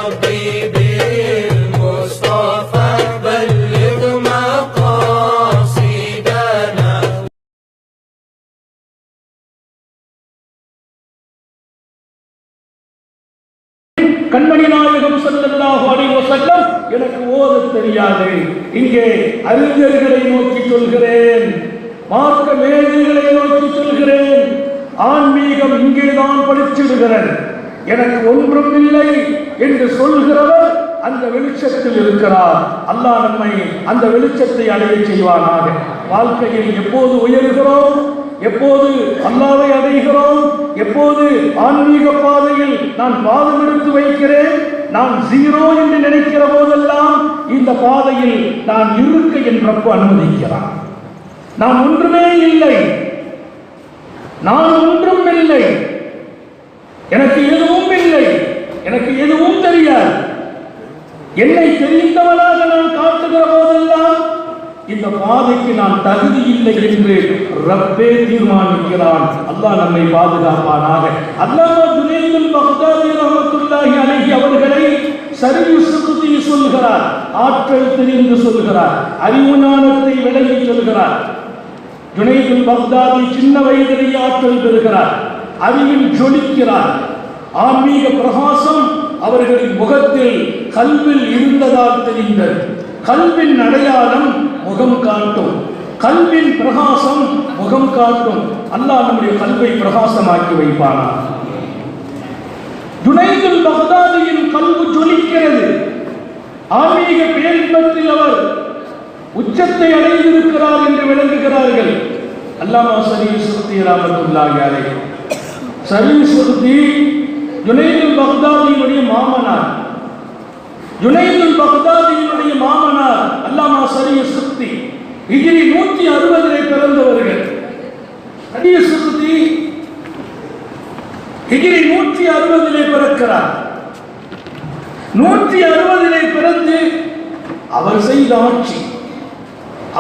حبيبي المصطفى بلغ مقاصدنا. கண்மணி நாயகம் ஸல்லல்லாஹு அலைஹி வஸல்லம் எனக்கு ஓத தெரியாது. இங்கே அறிஞர்களை நோக்கி சொல்கிறேன், மார்க்க மேதைகளை நோக்கி சொல்கிறேன், ஆன்மீகம் இங்கேதான் படிச்சிடுகிறேன், எனக்கு ஒன்றும் இல்லை என்று சொல்கிறவர் அந்த வெளிச்சத்தில் இருக்கிறார். அல்லாஹ் நம்மை அந்த வெளிச்சத்தை அடைய செய்வானாக. வாழ்க்கையில் எப்போது உயர்கிறோம், எப்போது அல்லாஹ்வை அடைகிறோம், எப்போது ஆன்மீக பாதையில் நான் பாதம் எடுத்து வைக்கிறேன், நான் ஜீரோ என்று நினைக்கிற போதெல்லாம் இந்த பாதையில் நான் இருக்க என் ரப்பு அனுமதிக்கிறான். நான் ஒன்றுமே இல்லை, நான் ஒன்றும் இல்லை, எனக்கு எதுவும் இல்லை, எனக்கு எதுவும் தெரியாது, என்னை தெரிந்தவனாக நான் காட்டுகிற போதெல்லாம் இந்த பாதைக்கு நான் தகுதி இல்லை என்று ரப்பே தீர்மானிக்கிறான். அல்லாஹ் நம்மை பாதுகாப்பானாக. அல்லாமா ஜுனைதுல் பக்தாதி ரஹ்மத்துல்லாஹி அலைஹி அவர்களை சரிவு சுகுதி சொல்கிறார், ஆற்றல் தெரிந்து சொல்கிறார், அறிவு ஞானத்தை விளங்கி சொல்கிறார். ஜுனைதுல் பக்தாதி சின்ன வயதிலேயே ஆற்றல் பெறுகிறார், அறிவில் ஜொலிக்கிறார். ஆன்மீக பிரகாசம் அவர்களின் முகத்தில் கல்வில் இருந்ததால் தெரிந்தது. கல்வின் அடையாளம் முகம் காட்டும், கல்வின் பிரகாசம் முகம் காட்டும். அல்லாஹ் நம்முடைய கல்வை பிரகாசமாக்கி வைப்பானார். ஜுனைதுல் பக்தாதியின் கல்வி ஜொலிக்கிறது. ஆன்மீக பேரின்பத்தில் அவர் உச்சத்தை அடைந்திருக்கிறார் என்று விளங்குகிறார்கள். அல்லாமா ஷரீஃப் சுர்தி ரஹ்மத்துல்லாஹி அலைஹி. ஷரீஃப் சுர்தி ஜுனைதுல் பக்தாதியினுடைய மாமனார். ஜுனைதுல் பக்தாதியினுடைய மாமனார் அல்லாமா ஷரீஃப் சுர்தி ஹிஜ்ரி 160 பிறந்தவர்கள். ஷரீஃப் சுர்தி ஹிஜ்ரி 160 பிறக்கிறார். 160 பிறந்து அவர் செய்த ஆட்சி,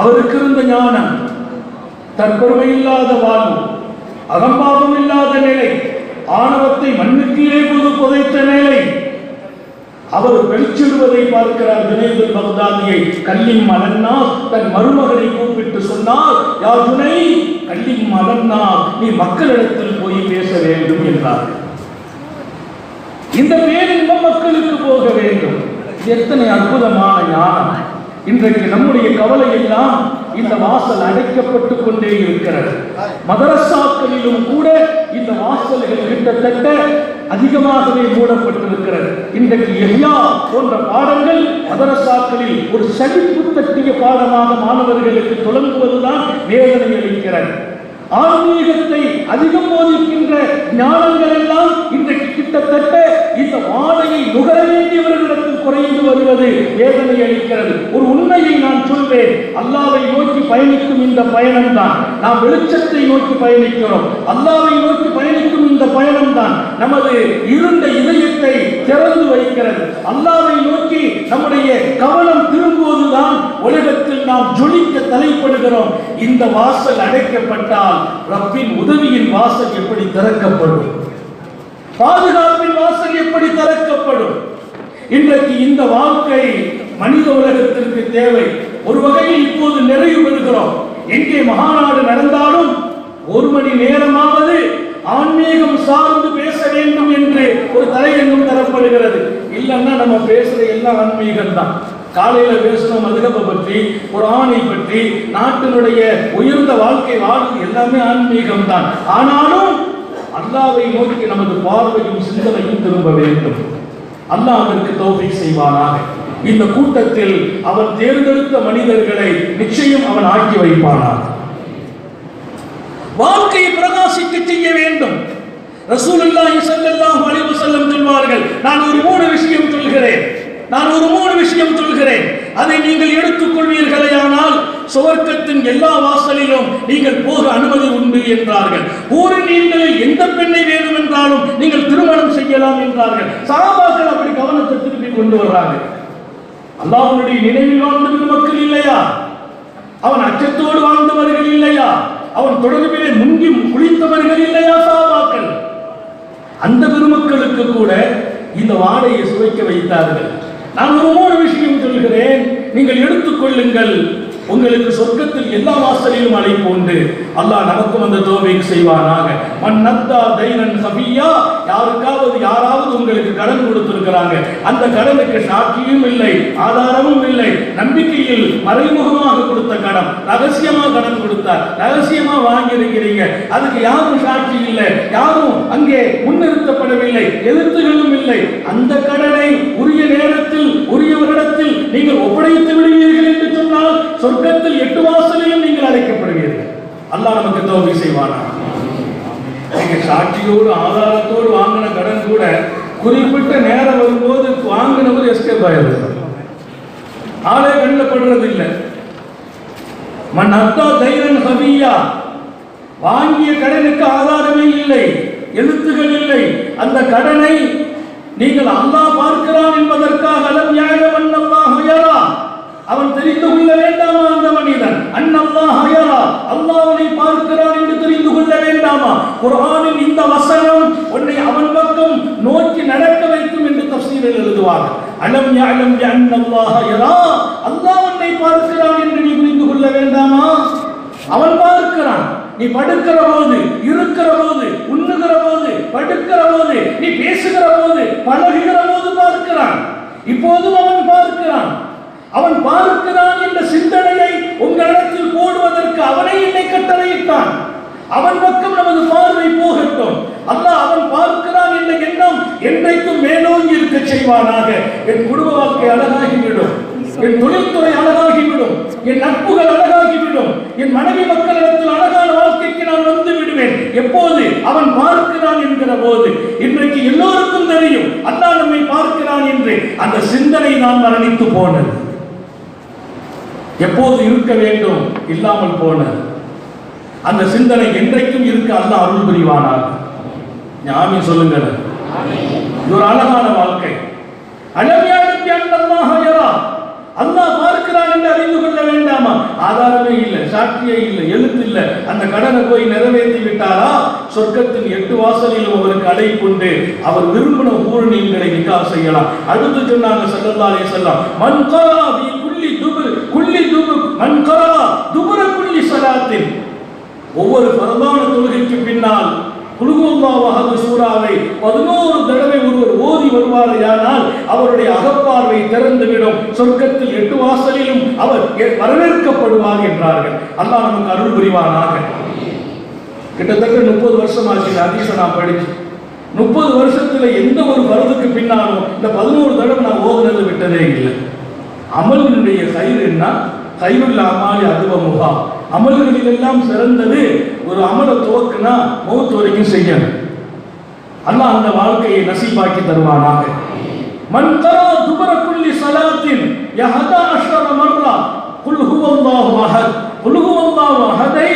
அவருக்கு இருந்த ஞானம், தற்பெருமை இல்லாத வாழ்வு, அகம்பாவம் இல்லாத நிலை, ஆணவத்தை மண்ணுக்கீழே புதைத்த நிலை, அவர் வெளிச்சிடுவதை பார்க்கிறார். ஜுனைதுல் பக்தாதியை கல்லிம் அலன்னா தன் மருமகனை கூப்பிட்டு சொன்னார், யா ஜுனை கல்லிம் அலன்னா, நீ மக்களிடத்தில் போய் பேச வேண்டும் என்றார். இந்த பேரின்பம் மக்களுக்கு போக வேண்டும். எத்தனை அற்புதமான ஞானம்! இன்றைக்கு நம்முடைய கவலை எல்லாம் இந்த வாசல் அடைக்கப்பட்டு கொண்டே இருக்கிறது. மதரசாக்களிலும் கூட இந்த வாசல்கள் கிட்டத்தட்ட அதிகமாகவே மூடப்பட்டிருக்கிறது. இன்றைக்கு எஹ்யா போன்ற பாடங்கள் மதரசாக்களில் ஒரு சலிப்பு தட்டிய பாடமாக மாணவர்களுக்கு தொடங்குவதுதான் வேதனை அளிக்கிறது. ஆன்மீகத்தை அதிகம் போதிக்கின்ற ஞானங்கள் எல்லாம் இன்றைக்கு கிட்டத்தட்ட இந்த வாடையை நுகர வேண்டியவர்களிடத்தில் குறைந்து வருவது வேதனை அளிக்கிறது. ஒரு உண்மையை நான் சொல்வேன், அல்லாஹ்வை நோக்கி பயணிக்கும் இந்த பயணம் தான் நாம் வெளிச்சத்தை நோக்கி பயணிக்கிறோம். அல்லாஹ்வை நோக்கி பயணிக்கும் இந்த பயணம் தான் நமது இருண்ட இதயத்தை திறந்து வைக்கிறது. அல்லாஹ்வை நோக்கி நம்முடைய கவனம் திரும்புவதுதான் உலகத்தில் நாம் ஜொலிக்க தலைப்படுகிறோம். இந்த வாசல் அடைக்கப்பட்டால் ரப்பின் உதவியின் வாசல் எப்படி திறக்கப்படும்? பாதுகாப்பின் வாசல் எப்படி திறக்கப்படும்? இன்றைக்கு இந்த வாழ்க்கை மனித உலகத்திற்கு தேவை. ஒரு வகையில் இப்போது நிறைவு பெறுகிறோம். எங்கே மகாநாடு நடந்தாலும் 1 மணி நேரமாவது ஆன்மீகம் சார்ந்து பேச வேண்டும் என்று ஒரு தலையங்கம் தரப்படுகிறது. இல்லைன்னா நம்ம பேசுற எல்லாம் ஆன்மீகம் தான். காலையில பேசணும் மதுகபை பற்றி, குர்ஆனை பற்றி, நாட்டினுடைய உயர்ந்த வாழ்க்கை வாழ்வு எல்லாமே ஆன்மீகம் தான். ஆனாலும் அல்லாஹ்வை நோக்கி நமது பார்வையும் சிந்தனையும் திரும்ப வேண்டும். அல்லாஹ் அதற்கு தௌஃபீக் செய்வானாக. இந்த கூட்டத்தில் அவன் தேர்ந்தெடுத்த மனிதர்களை நிச்சயம் அவன் ஆக்கி வைப்பானாக. வாழ்க்கையை பிரகாசிக்க செய்ய வேண்டும். ரசூலுல்லாஹி ஸல்லல்லாஹு அலைஹி வஸல்லம் சொல்வார்கள், நான் ஒரு 3 விஷயம் சொல்கிறேன், அதை நீங்கள் எடுத்துக்கொள்வீர்களேயானால் சுவர்க்கத்தின் எல்லா வாசலிலும் நீங்கள் போக அனுமதி உண்டு என்றார்கள். ஊரில் எந்த பெண்ணை வேணும் என்றாலும் நீங்கள் திருமணம் செய்யலாம் என்றார்கள். சஹாபாக்கள் அப்படி கவனத்தை திருப்பி கொண்டு வர்றாங்க. அல்லாஹ்வுடைய நினைவில் வாழ்ந்த மக்கள் இல்லையா? அவன் அச்சத்தோடு வாழ்ந்தவர்கள் இல்லையா? அவன் தொடர்பிலே முங்கி குளித்தவர்கள் இல்லையா? சஹாபாக்கள் அந்த பெருமக்களுக்கு கூட இந்த வாடையை சுவைக்க வைத்தார்கள். நான் ஒரு 3 விஷயம் சொல்கிறேன், நீங்கள் எடுத்துக்கொள்ளுங்கள். உங்களுக்கு சொர்க்கத்தில் எல்லா வாசலிலும் அழைப்பு உண்டு. அல்லாஹ் நமக்கும் அந்த தௌஃபீக் செய்வானாக. மன்னத்தா தைனன் சபியா, யாராவது உங்களுக்கு கடன் கொடுத்திருக்கிறாங்க, அந்த கடனுக்கு சாட்சியும் இல்லை, ஆதாரமும் இல்லை, நம்பிக்கையில் மறைமுகமாக கொடுத்த கடன், ரகசியமா கடன் கொடுத்தார், ரகசியமா வாங்கி இருக்கிறீங்க, அதுக்கு யாரும் சாட்சி இல்லை, யாரும் அங்கே முன்னிறுத்தப்படவில்லை, எதிர்த்துகளும் இல்லை. அந்த கடனை உரிய நேரத்தில் உரியவரிடத்தில் நீங்கள் ஒப்படைத்து விடுவீர்கள் என்று சொன்னால் சொர்க்கத்தில் 8 வாசலிலும் நீங்கள் அழைக்கப்படுவீர்கள். அல்லாஹ் நமக்கு தௌஃபீக் செய்வானாக. நீங்க சாட்சியோடு ஆதாரத்தோடு வாங்கின கடன் கூட குறிப்பிட்ட நேரம் வரும்போது வாங்கினவர் எஸ்கேப் ஆயிடுது, ஆளே கண்ணில் படுறது இல்லை. மன் அத்தா தைரன் ஹபியா, வாங்கிய கடனுக்கு ஆதாரமே இல்லை, எழுத்துகள் இல்லை. அந்த கடனை நீங்கள் அல்லாஹ் பார்க்கிறான் என்பதற்காக அலம் யஅலம் அன்னல்லாஹு யரா, அவன் தெரிந்து கொள்ள வேண்டாமா அந்த மனிதன்? அன்னல்லாஹு யரா, அல்லாஹ் அவனை பார்க்கிறான் என்று தெரிந்து கொள்ள வேண்டாமா? குர்ஆனின் இந்த வசனம் உன்னை அவன் பக்கம் நோக்கி நடக்க வைக்கும் என்று தஃசீரில் எழுதுவாங்க. அலம் யஅலம் அன்னல்லாஹு யரா, அல்லாஹ் உன்னை பார்க்கிறான் என்று நீ புரிந்து கொள்ள வேண்டாமா? அவன் பார்க்கிறான். நீ படுக்கிற போது, இருக்கிற போது, உண்ணுகிற போது, படுக்கிற போது, நீ பேசுகிற போது, பழகுகிற போது பார்க்கிறான். இப்போதும் அவன் பார்க்கிறான். அவன் பார்க்கிறான் என்ற சிந்தனையை உங்களிடத்தில் போடுவதற்கு அவனை என்னை கட்டளையிட்டான். அவன் பக்கம் நமது பார்வை போகட்டும். அல்லாஹ் அவன் பார்க்கிறான் என்ற எண்ணம் என்றைக்கும் மேலோங்கி இருக்க செய்வானாக. என் குடும்ப வாழ்க்கை அழகாகிவிடும், என் தொழில்துறை அழகாகிவிடும், என் நட்புகள் அழகாகிவிடும், என் மனைவி மக்களிடத்தில் அழகான வாழ்க்கைக்கு நான் வந்து விடுவேன். எப்போது அவன் பார்க்கிறான் என்கிற போது. இன்றைக்கு எல்லோருக்கும் தெரியும் அல்லாஹ் நம்மை பார்க்கிறான் என்று. அந்த சிந்தனை நான் மரணித்து போனது, எப்போது இருக்க வேண்டும் இல்லாமல் போனது. அந்த சிந்தனை என்றைக்கும் இருக்க அல்லாஹ் அருள் புரிவானாக. ஆமீன் சொல்லுங்கள். இது ஒரு அழகான வாழ்க்கை. அலம் யஅலம் அன்னல்லாஹ யரா, அல்லாஹ் பார்க்கிறான் என்று அறிந்து கொள்ள வேண்டாமா? ஆதாரமே இல்லை, சாட்சியே இல்லை, எழுத்து இல்லை. அந்த கடனை போய் நிறைவேற்றி விட்டாரா சொர்க்கத்தின் 8 வாசலிலும் அவருக்கு அழைப்புண்டு. அவர் விரும்பின ஊர்ணியங்களை நிக்காஹ் செய்யலாம். அடுத்து சொன்னாங்க ஸல்லல்லாஹு அலைஹி வஸல்லம், மன் கரா பி குல்லி துபுர் மன் கரா துபுர குல்லி ஸலாத்தின், ஒவ்வொரு ஃபர்தான தொழுகைக்கு பின்னால் குல் ஹுவல்லாஹு அஹத் சூராவை 11 தடவை ஒருவர் ஓதி வருவாரையானால் அவருடைய அகப்பார்வை திறந்துவிடும். சொர்க்கத்தில் 8 வாசலிலும் அவர் வரவேற்கப்படுவார் என்றார்கள். அல்லாஹ் நமக்கு அருள் புரிவானாக. கிட்டத்தட்ட 30 வருஷம் ஆச்சு ஹதீஸை நான் படிச்சு. 30 வருஷத்துல எந்த ஒரு ஃபர்துக்கு பின்னாலும் இந்த 11 தடவை நான் ஓதுனது விட்டதே இல்லை. அமலினுடைய கயிறு என்ன? கையுள்ள அமாலி அதுவமுகா, அமல்களில் எல்லாம் சிறந்தது ஒரு அமலை துவக்குனா மௌத் வரைக்கும் செய்யணும். அல்லாஹ் அந்த வாழ்க்கையை நசீபாக்கி தருவானாக. மன் தரா துபர குல்லி ஸலாத்தின் யஹதா அஷ்ர மர்ரா குல் ஹுவல்லாஹு அஹத், குல் ஹுவல்லாஹு அஹதை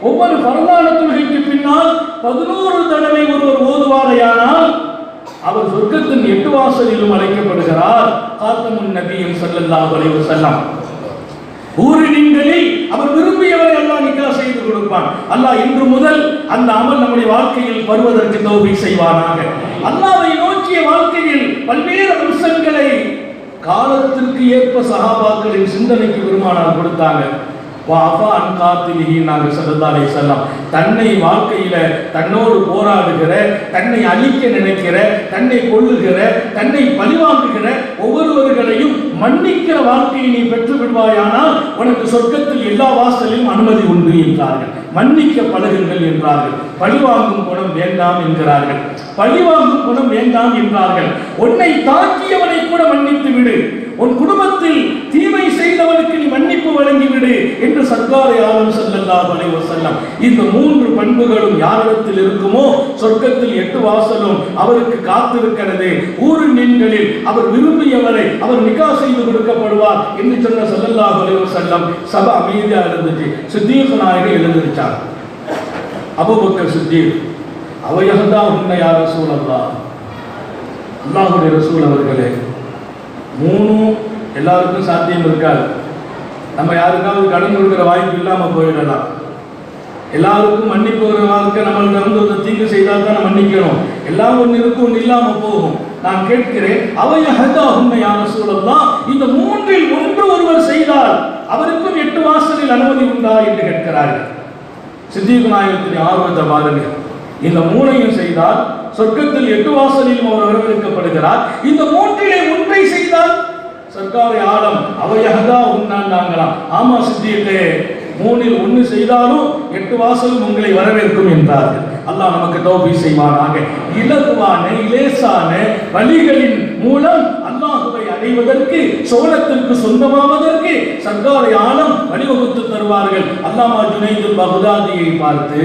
ஒவ்வொரு ஃபர்தான தொழுகைக்கு பின்னால் 11 தடவை ஒருவர் ஓதுவாரையானால் அவர் சொர்க்கத்தின் 8 வாசலிலும் அழைக்கப்படுகிறார். காத்தமுன் நபியும் ஸல்லல்லாஹு அலைஹி வஸல்லம். ஊரினிங்களில் அவர் விரும்பியவரை அல்லாஹ் நிக்காஹ் செய்து கொடுப்பான். அல்லாஹ் இன்று முதல் அந்த அமல் நம்முடைய வாழ்க்கையில் வருவதற்கு தௌஃபீக் செய்வானாக. அல்லாஹ்வை நோக்கிய வாழ்க்கையில் பல்வேறு அம்சங்களை காலத்திற்கு ஏற்ப சஹாபாக்களின் சிந்தனைக்கு பெருமானார் கொடுத்தாங்க. வாஃபா அன் காத்திலிஹி நாங்க ஸல்லல்லாஹு அலைஹி வஸல்லம், தன்னை வாழ்க்கையில தன்னோடு போராடுகிற, தன்னை அழிக்க நினைக்கிற, தன்னை கொல்லுகிற, தன்னை பழிவாங்குகிற ஒவ்வொருவர்களையும் மன்னிக்கிற வாழ்க்கையை நீ பெற்று விடுவாயானால் உனக்கு சொர்க்கத்தில் எல்லா வாசலிலும் அனுமதி உண்டு என்றார்கள். மன்னிக்க பழகுங்கள் என்றார்கள். பழிவாங்கும் குணம் வேண்டாம் என்கிறார்கள். பழிவாங்கும் குணம் வேண்டாம் என்றார்கள். உன்னை தாக்கியவனை கூட மன்னித்து விடு, உன் குடும்பத்தில் தீமை செய்தவனுக்கு நீ மன்னிப்பு வழங்கிவிடு என்று சர்க்காரை ஆலம் ஸல்லல்லாஹு அலைஹி வஸல்லம். இந்த 3 பண்புகளும் யாரிடத்தில் இருக்குமோ சொர்க்கத்தில் 8 வாசலும் அவருக்கு காத்திருக்கிறது. ஊரினின்களில் அவர் விரும்பியவரை அவர் நிக்காஹ் செய்து கொடுக்கப்படுவார் என்று சொன்ன ஸல்லல்லாஹு அலைஹி வஸல்லம். சபை அமைதியா இருந்துச்சு. சித்தீக் நாயகம் எழுந்திருச்சார். அபூபக்கர் சித்தீக், அவையகதா உன்னை யா ரசூலல்லாஹ், அல்லாஹ்வுடைய ரசூல் அவர்களே, 3 எல்லாருக்கும் சாத்தியம் இருக்காது. நம்ம யாருக்காவது கடன் கொடுக்கிற வாய்ப்பு இல்லாம போயிடலாம். எல்லாருக்கும் மன்னிப்புகிற வாழ்க்கை நம்மள்கிட்ட வந்து ஒரு தீங்கு செய்தால் தான் மன்னிக்கணும். எல்லாம் ஒன்று இருக்கும், ஒன்று இல்லாம போகும். நான் கேட்கிறேன், அவையஹதாஹுன்ன யா ரசூலல்லாஹ், இந்த மூன்றில் ஒன்று ஒருவர் செய்தால் அவருக்கும் 8 வாசலில் அனுமதி உண்டா என்று கேட்கிறார்கள். சித்திக் நாயகத்தின் ஆர்வத்தை பாருங்க. இந்த மூணையும் செய்தால் சொர்க்கத்தில் 8 வாசலிலும் அவர் வரவேற்கப்படுகிறார். இந்த மூன்றிலே ஒன்றை செய்தால் சர்க்காரை ஆலம் அவையஹதா உன்னாங்களாம். ஆமா சித்தியிலே, மூணில் ஒன்று செய்தாலும் 8 வாசலும் உங்களை வரவேற்கும் என்றார்கள். அல்லாஹ் நமக்கு தௌஃபீக் செய்வானாக. இலகுவான இலேசான வழிகளின் மூலம் அல்லாஹ்வை அடைவதற்கு, சோழத்திற்கு சொந்தமாவதற்கு சர்க்காரை ஆலம் வழிவகுத்து தருவார்கள். அல்லாமா ஜுனைதுல் பக்தாதியை பார்த்து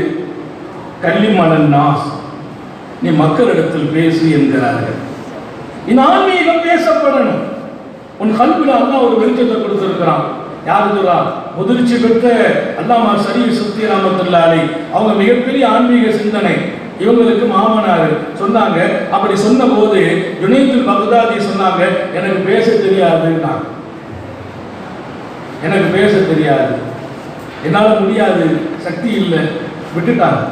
கல்லிமலன் நாஸ், நீ மக்களிடத்தில் பேசு என்கிறார்கள். இந்த ஆன்மீகம் பேசப்படணும். உன் கல்வில அல்லாஹ் ஒரு வெளிச்சத்தை கொடுத்திருக்கிறான். யாரு சொல்றா? முதிர்ச்சி பெற்ற அல்லாமா ஷரீஃப் சுத்தி ரஹ்மத்துல்லாஹி அலைஹி, அவங்க மிகப்பெரிய ஆன்மீக சிந்தனை. இவங்களுக்கு மாமனார் சொன்னாங்க. அப்படி சொன்ன போது ஜுனைதுல் பக்தாதி சொன்னாங்க, எனக்கு பேச தெரியாதுன்னா, எனக்கு பேச தெரியாது, என்னால முடியாது, சக்தி இல்லை, விட்டுட்டாங்க.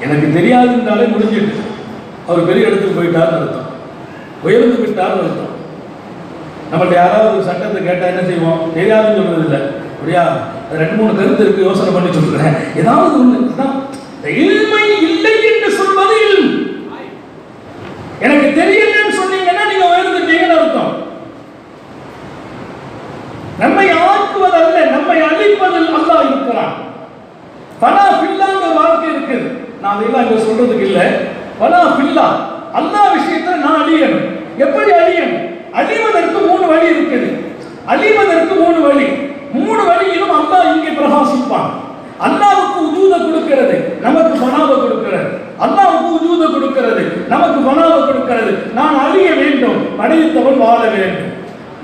எனக்கு தெரியாதுன்றாலே முடிஞ்சிட்டு அவர் பெரிய இடத்துக்கு போயிட்டார்னு அர்த்தம், உயர்ந்து விட்டார்னு அர்த்தம். நம்மள்ட்ட யாராவது ஒரு சட்டத்தை கேட்டால் என்ன செய்வோம்? தெரியாதுன்னு சொல்றது இல்லை. அப்படியா, 2-3 கருத்து இருக்கு, யோசனை பண்ணி சொல்றேன். ஏதாவது ஒன்று இல்மை இல்லை என்று சொல்வது இல்ம். எனக்கு தெரியலன்னு சொன்னீங்கன்னா நீங்க உயர்ந்துட்டீங்கன்னு அர்த்தம். நம்மை ஆக்குவதல்ல, நம்மை அழிப்பதில் அல்லாஹ் இருக்கிறான். பலா ஃபில்லாங்க ஒரு வாழ்க்கை இருக்குது. நான் அதெல்லாம் இங்க சொல்றதுக்கு இல்லை. பலா ஃபில்லா, அல்லாஹ் விஷயத்துல நான் அழியணும். எப்படி அழியணும்? அழிவதற்கு 3 வழி இருக்குது. அழிவதற்கு 3 வழி. 3 வழியிலும் அல்லாஹ் இங்கே பிரகாசிப்பான். அல்லாஹ்வுக்கு உஜூத கொடுக்கிறது, நமக்கு பனாவை கொடுக்கிறது. அல்லாஹ்வுக்கு உஜூத கொடுக்கிறது, நமக்கு பனாவை கொடுக்கிறது. நான் அழிய வேண்டும், படைத்தவன் வாழ வேண்டும்.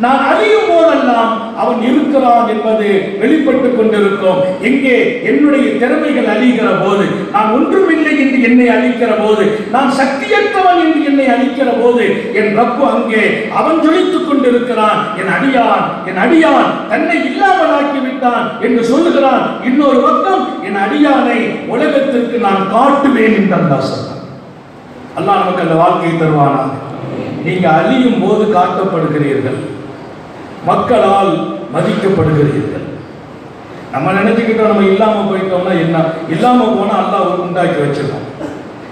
நான் அழியும் போதெல்லாம் அவன் இருக்கிறான் என்பது வெளிப்பட்டுக் கொண்டிருக்கும். எங்கே என்னுடைய திறமைகள் அழிகிற போது, நான் ஒன்றுமில்லை என்று என்னை அழிக்கிற போது, நான் சக்தியற்றவன் என்று என்னை அழிக்கிற போது, என் ரப்பு அங்கே அவன் ஜொலித்துக் கொண்டிருக்கிறான். என் அடியான் தன்னை இல்லாமல் ஆக்கிவிட்டான் என்று சொல்லுகிறான். இன்னொரு பக்கம் என் அடியானை உலகத்திற்கு நான் காட்டுவேன் என்று அல்லாஹ் சொன்னான். அல்லாஹ் நமக்கு அந்த வாழ்க்கையை தருவானா? நீங்க அழியும் போது காட்டப்படுகிறீர்கள், மக்களால் மதிக்கப்படுகிறீர்கள். நம்ம நினைச்சுக்கிட்டோம் நம்ம இல்லாம போயிட்டோம்னா என்ன? இல்லாம போனா அல்லாஹ் உண்டாக்கி வச்சிருக்கோம்.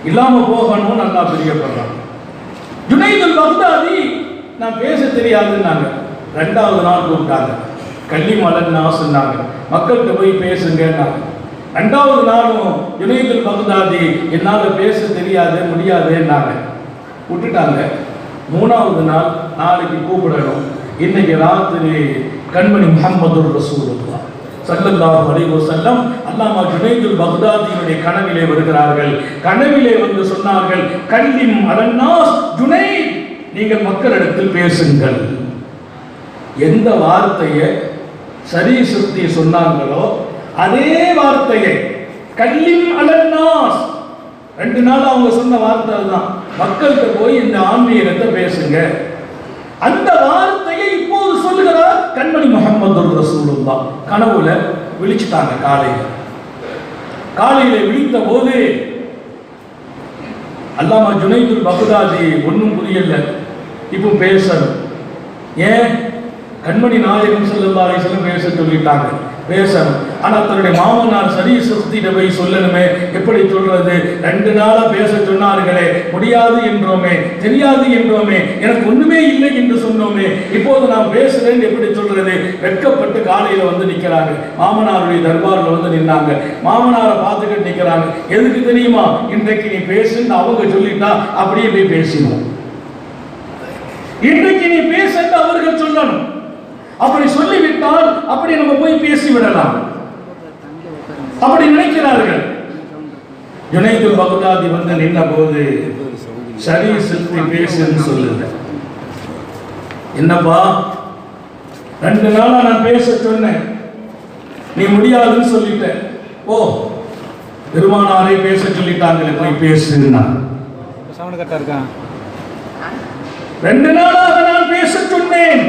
இல்லாம போகணும்னு அல்லாஹ் பிரியப்படுறான். ஜுனைதுல் பக்தாதி நான் பேச தெரியாதுன்னாங்க. 2வது நாள் கூப்பிட்டாங்க, கல்லிமலன் நாஸ்னாங்க, மக்கள்கிட்ட போய் பேசுங்கன்னாங்க. 2வது நாளும் ஜுனைதுல் பக்தாதி என்னால பேச தெரியாது, முடியாதுன்னாங்க, விட்டுட்டாங்க. 3வது நாள், நாளைக்கு கூப்பிடணும், இன்னைக்கு ராத்திரி கண்மணி முஹம்மதுர் ரசூலுல்லாஹ் ஸல்லல்லாஹு அலைஹி வஸல்லம் அல்லாமா ஜுனைதுல் பக்தாதியுடைய கனவிலே வருகிறார்கள். கனவிலே வந்து சொன்னார்கள், கல்லிம் அலன்னாஸ் ஜுனைத், நீங்கள் மக்களிடத்தில் பேசுங்கள். எந்த வார்த்தையை ஷரீஃப் சுத்தி சொன்னாங்களோ அதே வார்த்தையை கல்லிம் அலன்னாஸ், 2 நாள் அவங்க சொன்ன வார்த்தை தான், மக்கள்கிட்ட போய் இந்த ஆன்மீகத்தை பேசுங்க. அந்த வார்த்தையை இப்போது சொல்லுகிறார் கண்மணி முஹம்மதுர் ரசூலுல்லாஹ். கனவுல விழிச்சிட்டாங்க. காலையில விழித்த போது அல்லாமா ஜுனைதுல் பக்தாதி ஒன்றும் புரியல. இப்போ பேசணும். ஏன்? கண்மணி நாயகம் ஸல்லல்லாஹு அலைஹி வஸல்லம் பேச சொல்லிட்டாங்க, பேசணும். ஆனா தன்னுடைய மாமனார் ஷரீஃப் சுத்திட்ட போய் சொல்லணுமே, எப்படி சொல்றது? 2 நாளா பேச சொன்னார்களே, முடியாது என்றோமே, தெரியாது என்றோமே, எனக்கு ஒண்ணுமே இல்லை என்று சொன்னோமே, இப்போது நான் பேசுறேன் எப்படி சொல்றது? வெட்கப்பட்டு காலையில வந்து நிக்கிறாங்க. மாமனாருடைய தர்பார்ல வந்து நின்னாங்க. மாமனாரை பார்த்துக்கிட்டு நிக்கிறாங்க. எதுக்கு தெரியுமா? இன்றைக்கு நீ பேசுன்னு அவங்க சொல்லிட்டா அப்படியே போய் பேசினோம். இன்றைக்கு நீ பேசுன்னு அவர்கள் சொல்லணும். அப்படி சொல்லிவிட்டால் அப்படி நம்ம போய் பேசி விடலாம், அப்படி நினைக்கிறார்கள். ஜுனைதுல் பக்தாதி வந்து நின்ற போது ஷரீஃப் சுத்தி பேசுன்னு சொல்லுங்க. என்னப்பா, 2 நாளா நான் பேச சொன்னேன், நீ முடியாதுன்னு சொல்லிட்ட. ஓ, பெருமானாரை பேச சொல்லிட்டாங்களே, போய் பேசுன்னா. 2 நாளாக நான் பேச சொன்னேன்,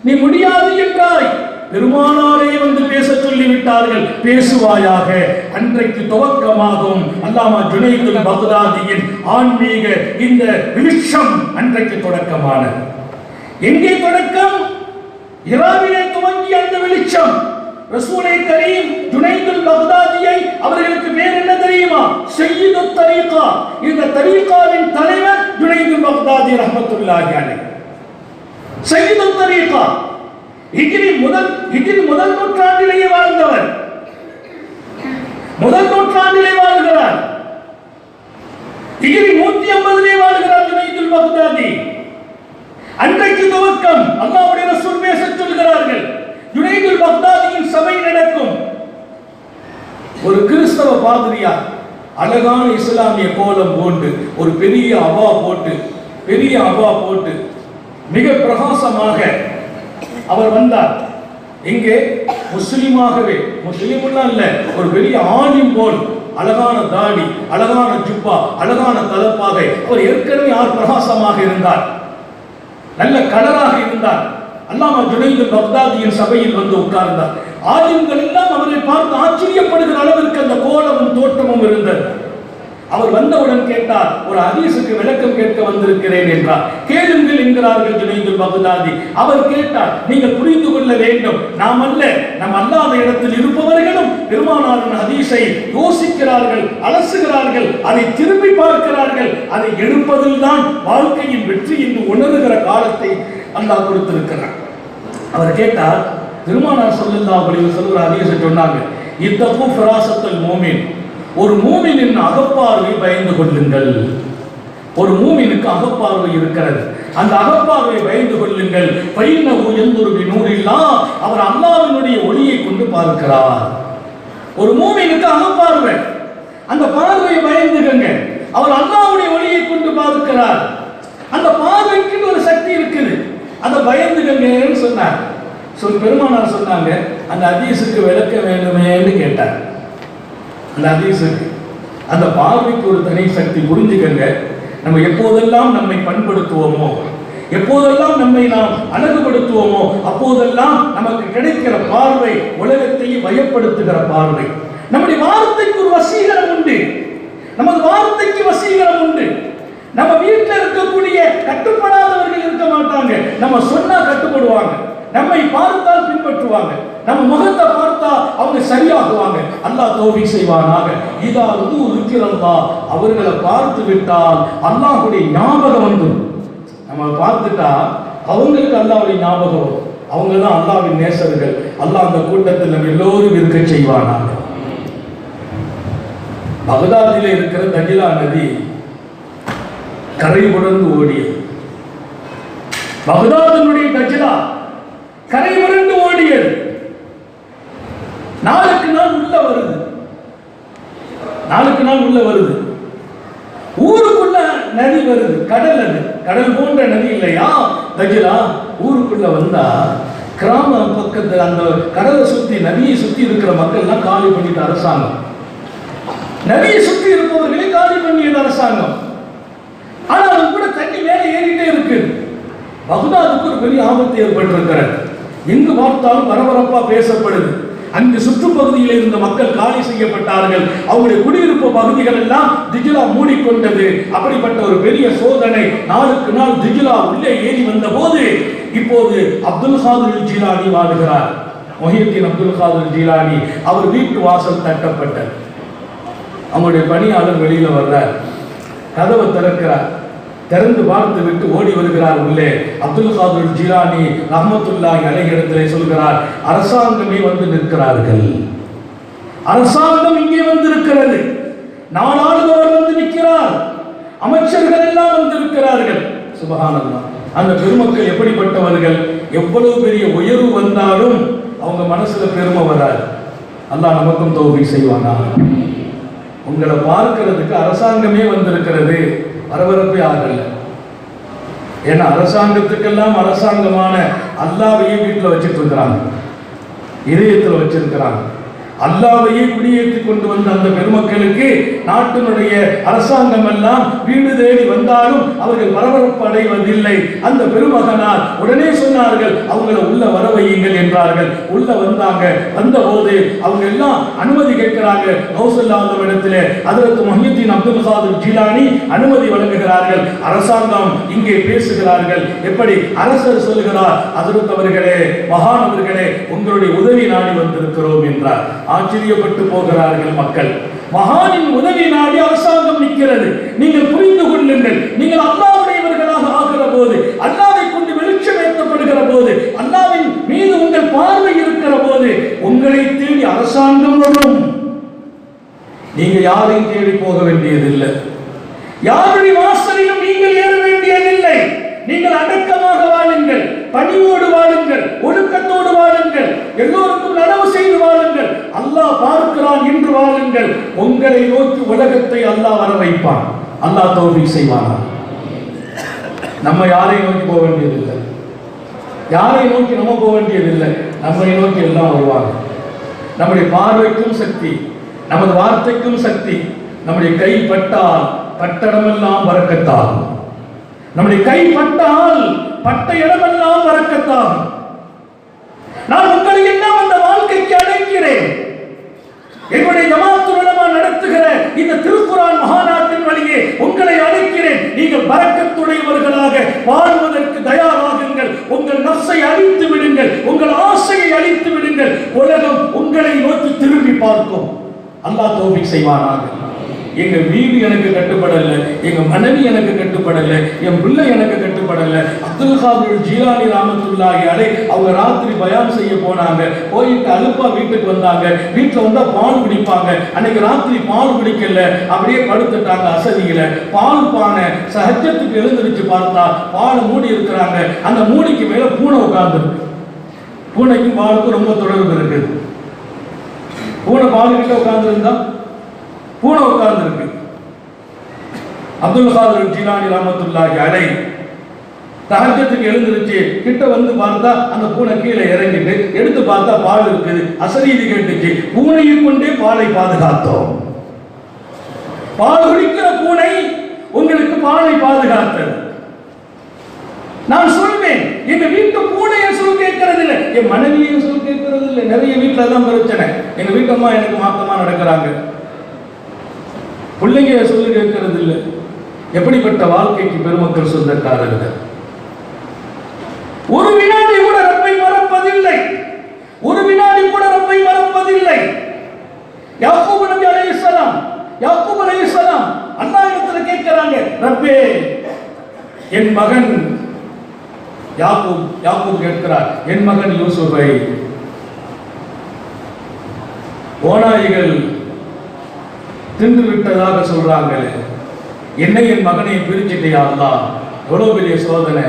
நீ முடியாது என்றாய். பெருமானாரே வந்து பேச சொல்லிவிட்டார்கள், பேசுவாயாக. அன்றைக்கு துவக்கமாகும் அல்லாமா ஜுனைதுல் பக்தாதியின் ஆன்மீக இந்த வெளிச்சம் அன்றைக்கு தொடக்கமானது. எங்கே தொடக்கம்? இரவிலே துவங்கிய அந்த வெளிச்சம். ரசூலை கரீம் ஜுனைதுல் பக்தாதியை அவர்களுக்கு பேர் என்ன தெரியுமா? சய்யிதுத் தரீகா. இந்த தரீகாவின் தலைவர் ஜுனைதுல் பக்தாதி ரஹ்மத்துல்லாஹி அலைஹி. சய்யிதுத் தரீகா ஹிஜ்ரி முதல் நூற்றாண்டிலேயே வாழ்ந்தவர். முதல் நூற்றாண்டிலே வாழ்கிறார். ஹிஜ்ரி 150 வாழ்கிறார் ஜுனைதுல் பக்தாதி. அன்றைக்கு துவக்கம். அல்லாஹ்வுடைய ரசூல் பேச சொல்கிறார்கள். ஜுனைதுல் பக்தாதியின் சபை நடக்கும். ஒரு கிறிஸ்தவ பாதிரியார் அழகான இஸ்லாமிய கோலம் போட்டு ஒரு பெரிய அபா போட்டு மிக பிரகாசமாக அவர் வந்தார். இங்கே முஸ்லிமாகவே, முஸ்லிம்லாம் இல்ல, ஒரு பெரிய ஆலிம் போல் அழகான தாடி, அழகான ஜுப்பா, அழகான தலப்பாக அவர் ஏற்கனவே பிரகாசமாக இருந்தார், நல்ல கலராக இருந்தார். அல்லாமா ஜுனைதுல் பக்தாதியின் சபையில் வந்து உட்கார்ந்தார். ஆலிம்கள் எல்லாம் அவரை பார்த்து ஆச்சரியப்படுகிற அளவிற்கு அந்த கோலமும் தோற்றமும் இருந்தது. அவர் வந்தவுடன் கேட்டார், ஒரு ஹதீஸுக்கு விளக்கம் கேட்க வந்திருக்கிறேன் என்றார். கேளுங்கள் என்கிறார்கள் ஜுனைதுல் பக்தாதி. அவர் கேட்டார், நீங்கள் புரிந்து கொள்ள வேண்டும், நாம் அல்ல, நம் அல்லாத இடத்தில் இருப்பவர்களும் பெருமானாரின் ஹதீஸை யோசிக்கிறார்கள், அலசுகிறார்கள், அதை திரும்பி பார்க்கிறார்கள். அதை எடுப்பதில் தான் வாழ்க்கையின் வெற்றி என்று உணர்கிற காலத்தை அல்லாஹ் கொடுத்திருக்கிறார். அவர் கேட்டார், பெருமானார் ஸல்லல்லாஹு அலைஹி வஸல்லம் ஹதீஸை சொன்னாங்க, இத்தகு ஃபராசத்துல் மூமின், ஒரு மூமினின் அகப்பார்வை பயந்து கொள்ளுங்கள். ஒரு மூமினுக்கு அகப்பார்வை இருக்கிறது, அந்த அகப்பார்வை பயந்து கொள்ளுங்கள். ஃபைன்னஹு யன்துரு பிநூரில்லாஹ், அவர் அல்லாஹ்வினுடைய ஒளியை கொண்டு பார்க்கிறார். ஒரு மூமினுக்கு அகப்பார்வை, அந்த பார்வையை பயந்துகங்க. அவர் அல்லாஹ்வுடைய ஒளியை கொண்டு பார்க்கிறார். அந்த பார்வைக்கு ஒரு சக்தி இருக்குது, அதை பயந்துகங்கன்னு சொன்னார். பெருமானார் சொன்னாங்க, அந்த ஹதீஸுக்கு விளக்க வேண்டுமேன்னு கேட்டார். அந்த ஹதீஸுக்கு, அந்த பார்வைக்கு ஒரு தனி சக்தி. புரிஞ்சுக்கங்க, நம்ம எப்போதெல்லாம் நம்மை பண்படுத்துவோமோ, எப்போதெல்லாம் நம்மை நாம் அழகுபடுத்துவோமோ, அப்போதெல்லாம் நமக்கு கிடைக்கிற பார்வை உலகத்தையே பயப்படுத்துகிற பார்வை. நம்முடைய வார்த்தைக்கு ஒரு வசீகரம் உண்டு, நமது வார்த்தைக்கு வசீகரம் உண்டு. நம்ம வீட்டில் இருக்கக்கூடிய கட்டுப்படாதவர்கள் இருக்க மாட்டாங்க, நம்ம சொன்னா கட்டுப்படுவாங்க, நம்மை பார்த்தால் பின்பற்றுவாங்க, நம்ம முகத்தை பார்த்தா அவங்க சரியாகுவாங்க. அல்லாஹ் தௌஃபீக் செய்வானாக. இதா இருக்கிறதா, அவர்களை பார்த்து விட்டால் அல்லாஹ்வுடைய ஞாபகம் வந்து, நம்ம பார்த்துட்டா அவங்களுக்கு அல்லாஹ்வுடைய ஞாபகம் வரும். அவங்க தான் அல்லாஹ்வின் நேசர்கள். அல்லாஹ் அந்த கூட்டத்தில் நம்ம எல்லோரும் இருக்க செய்வானாக. பகதாதிலே இருக்கிற தஜிலா நதி கரை புரண்டு ஓடியது. பகதாதினுடைய தஜிலா கரை புரண்டு ஓடியது. நாளுக்கு நாள் உள்ள வருது, நாளுக்கு நாள் உள்ள வருது. ஊருக்குள்ள நதி வருது, கடல், அது கடல் போன்ற நதி இல்லையா தஜிலா. ஊருக்குள்ள வந்தா கிராம பக்கத்துல அந்த கடலை சுத்தி, நதியை சுத்தி இருக்கிற மக்கள் எல்லாம் காலி பண்ணிட்டு அரசாங்கம், நதியை சுற்றி இருப்பவர்களை காலி பண்ணியது அரசாங்கம். ஆனாலும் கூட தண்ணி மேலே ஏறிட்டே இருக்கு. பக்தாதுக்கு ஒரு பெரிய ஆபத்து ஏற்பட்டிருக்கிறது. எங்கு பார்த்தாலும் பரபரப்பா பேசப்படுது. அங்கு சுற்றுப்பகுதியில் இருந்த மக்கள் காலி செய்யப்பட்டார்கள். அவங்களுடைய குடியிருப்பு பகுதிகள் எல்லாம் திஜ்லா மூடிக்கொண்டது. அப்படிப்பட்ட ஒரு பெரிய சோதனை. நாளுக்கு நாள் திஜ்லா உள்ளே ஏறி வந்த போது, இப்போது அப்துல் காதிர் ஜீலானி வாழ்கிறார். மொஹியுத்தீன் அப்துல் காதிர் ஜீலானி, அவர் வீட்டு வாசல் தட்டப்பட்டது. அவங்களுடைய பணியாளர் வெளியில வர்றார், கதவை திறக்கிறார். திறந்து பார்த்து விட்டு ஓடி வருகிறார் உள்ளே. அப்துல் காதிர் ஜீலானி ரஹ்மத்துல்லாஹி அலைஹி இடத்திலே சொல்கிறார், அரசாங்கமே வந்து நிற்கிறார்கள், அரசாங்கம் இங்கே வந்து இருக்கிறது, நாடாளுமன்றம் வந்து நிற்கிறார், அமைச்சர்கள் எல்லாம் வந்து இருக்கிறார்கள். சுப்ஹானல்லாஹ். அந்த பெருமக்கள் எப்படிப்பட்டவர்கள்? எவ்வளவு பெரிய உயர்வு வந்தாலும் அவங்க மனசுல பெருமை வராது. அல்லாஹ் நமக்கும் தௌஃபீக் செய்வானா. உங்களை பார்க்கிறதுக்கு அரசாங்கமே வந்திருக்கிறது, பரபரப்பே ஆகல. ஏன்னா அரசாங்கத்துக்கெல்லாம் அரசாங்கமான அல்லாஹ்வையே வீட்டில் வச்சிட்டு இருக்கிறாங்க, இதயத்தில் வச்சிருக்கிறாங்க. அல்லாஹ்வையே குடியேற்றி கொண்டு வந்த அந்த பெருமக்களுக்கு நாட்டினுடைய அரசாங்கம் எல்லாம் வீடு தேடி வந்தாலும் அவர்கள் பரபரப்பு அடைவதில்லை. அந்த பெருமகனார் உடனே சொன்னார்கள், அவங்களை உள்ள வர வையுங்கள் என்றார்கள். உள்ள வந்தாங்க. வந்தபோது அவங்க எல்லாம் அனுமதி கேட்கிறாங்க. கௌசல்லாஹ் இடத்திலே ஹஜ்ரத் முஹியுத்தீன் அப்துல் காதிர் ஜிலானி அனுமதி வழங்குகிறார்கள். அரசாங்கம் இங்கே பேசுகிறார்கள். எப்படி அரசர் சொல்லுகிறார், ஹஜ்ரத் அவர்களே, மகான் அவர்களே, உங்களுடைய உதவி நாடி வந்திருக்கிறோம் என்றார். ஆச்சரியப்பட்டு போகிறார்கள் மக்கள். மகானின் உதவி நாடி அரசாங்கம் நிற்கிறது. நீங்கள் புரிந்து கொள்ளுங்கள், நீங்கள் அல்லாஹ்வுடையவர்களாக ஆகிற போது, அல்லாஹ்வை கொண்டு வெளிச்சம் ஏற்றப்படுகிற போது, அல்லாஹ்வின் மீது உங்கள் பார்வை இருக்கிற போது உங்களை தேடி அரசாங்கம் வரும். நீங்க யாரையும் தேடி போக வேண்டியதில்லை. யாருடைய வாசலிலும் நீங்கள் ஏற வேண்டியதில்லை. நீங்கள் அடக்கமாக வாழுங்கள், பணிவோடு வாழுங்கள், ஒழுக்கத்தோடு வாழுங்கள், எல்லோருக்கும் நனவு செய்து வாழுங்கள். அல்லாஹ் பார்க்கிறான் என்று வாழுங்கள். உங்களை நோக்கி உலகத்தை அல்லாஹ் வர வைப்பான். அல்லாஹ் தௌஃபீக் செய்வானா? நம்ம யாரையும் நோக்கி போக வேண்டியதில்லை. யாரை நோக்கி நம்ம போக வேண்டியதில்லை. நம்மை நோக்கி எல்லாம் வருவாங்க. நம்முடைய பார்வைக்கும் சக்தி, நமது வார்த்தைக்கும் சக்தி. நம்முடைய கை பட்டால் பட்டடமெல்லாம் பரக்கத்தாகும். நம்முடைய கை பட்டால் பட்ட இடமெல்லாம் பரக்கத்தாகும். நான் உங்களை எல்லாம் அந்த வாழ்க்கைக்கு அழைக்கிறேன். என்னுடைய ஜமாத்துல் உலமா நடத்துகிற இந்த திருக்குர்ஆன் மகாநாட்டின் வழியே உங்களை அழைக்கிறேன். நீங்கள் பரக்கத்துடையவர்களாக வாழ்வதற்கு தயாராகுங்கள். உங்கள் நஃப்ஸை அழித்து விடுங்கள், உங்கள் ஆசையை அழித்து விடுங்கள். உலகம் உங்களை நோக்கி திரும்பி பார்க்கும். அல்லாஹ் தௌஃபீக் செய்வானாக. எங்க வீடு எனக்கு கட்டுப்படல, எங்க மனைவி எனக்கு கட்டுப்படல, என் பிள்ளை எனக்கு கட்டுப்படல. அப்துல் காதிர் ஜீலானி ரஹ்மத்துல்லாஹி அலைஹி அவங்க ராத்திரி பயான் செய்ய போனாங்க. போயிட்டு அலுப்பா வீட்டுக்கு வந்தாங்க. வீட்டுல வந்தா பால் குடிப்பாங்க. அன்னைக்கு ராத்திரி பால் குடிக்கல, அப்படியே படுத்துட்டாங்க அசதியில. பால் பானை சஹஜத்துக்கு எழுந்திருச்சு பார்த்தா பால் மூடி இருக்கிறாங்க. அந்த மூடிக்கு மேல பூனை உட்கார்ந்துருக்கு. பூனைக்கும் பாலுக்கும் ரொம்ப தொடர்பு இருக்குது. பூனை பால் கிட்ட உட்கார்ந்து இருந்தா பூனை உட்கார்ந்து இருக்கு. அப்துல் காதிர் ஜீலானி ரஹ்மத்துல்லாஹி அலைஹி தஹஜ்ஜுக்கு எழுந்திருச்சு. கிட்ட வந்து பார்த்தா அந்த பூனை கீழே இறங்கிட்டு எடுத்து பார்த்தா பால் இருக்குது. அசரீதி கேட்டுச்சு. பூனையை கொண்டே பாலை பாதுகாத்தோம். பால் குடிக்கிற பூனை உங்களுக்கு பாலை பாதுகாத்தது. நான் சொல்வேன், எங்க வீட்டு பூனையை சொல் கேட்கறது இல்லை, என் மனைவியை சொல் கேட்கறது இல்லை. நிறைய வீட்டுல தான் பிரச்சனை. எங்க வீட்டம்மா எனக்கு மாத்தமா நடக்கிறாங்க, பிள்ளைங்க சொல்லி கேட்கறது இல்லை. எப்படிப்பட்ட வாழ்க்கைக்கு பெருமக்கள் சொந்தக்காரர்கள். ஒரு வினாடி கூட ரப்பை மறப்பதில்லை. ஒரு வினாடி கூட ரப்பை மறப்பதில்லை. யாக்கூப் நபி அலைஹிஸ்ஸலாம், யாக்கூப் அலைஹிஸ்ஸலாம் அல்லாஹ்விடத்துல கேட்கிறாங்க, ரப்பே என் மகன் யாக்கூப் கேட்கிறார், என் மகன் யூசுஃபை ஓநாய்கள் தின்று விட்டதாக சொல்றாங்களே, என்னை என் மகனை பிரிச்சுட்டியா அல்லாஹ், எவ்வளவு பெரிய சோதனை.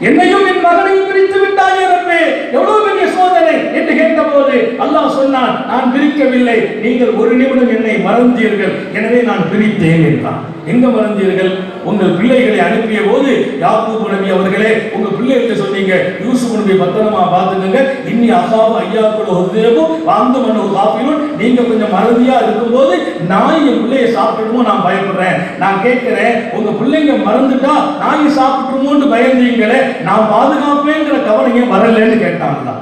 என்னையும் என் மகனையும் பிரித்து விட்டாயே ரப்பே, எவ்வளவு பெரிய சோதனை என்று கேட்டபோது அல்லாஹ் சொன்னான், நான் பிரிக்கவில்லை, நீங்கள் ஒரு நிமிடம் என்னை மறந்தீர்கள், எனவே நான் பிரித்தேன் என்றான். எங்க மறந்தீர்கள்? உங்கள் பிள்ளைகளை அனுப்பிய போது யாக்கூப் நபி அவர்களே, உங்க பிள்ளைகிட்ட சொன்னீங்க, யூசுப் நபி பத்திரமா பார்த்துக்கங்க, இன்னி அசாபு ஐயாக்குள்ள ஒருதேபு வாழ்ந்து மண்ணு காப்பிலும், நீங்க கொஞ்சம் மறதியா இருக்கும்போது நாய் என் பிள்ளையை சாப்பிட்டுமோ நான் பயப்படுறேன். நான் கேட்கிறேன், உங்க பிள்ளைங்க மறந்துட்டா நாய் சாப்பிட்டுமோன்னு பயந்தீங்களே, நான் பாதுகாப்பேங்கிற கவலையும் வரலன்னு கேட்டாங்களா?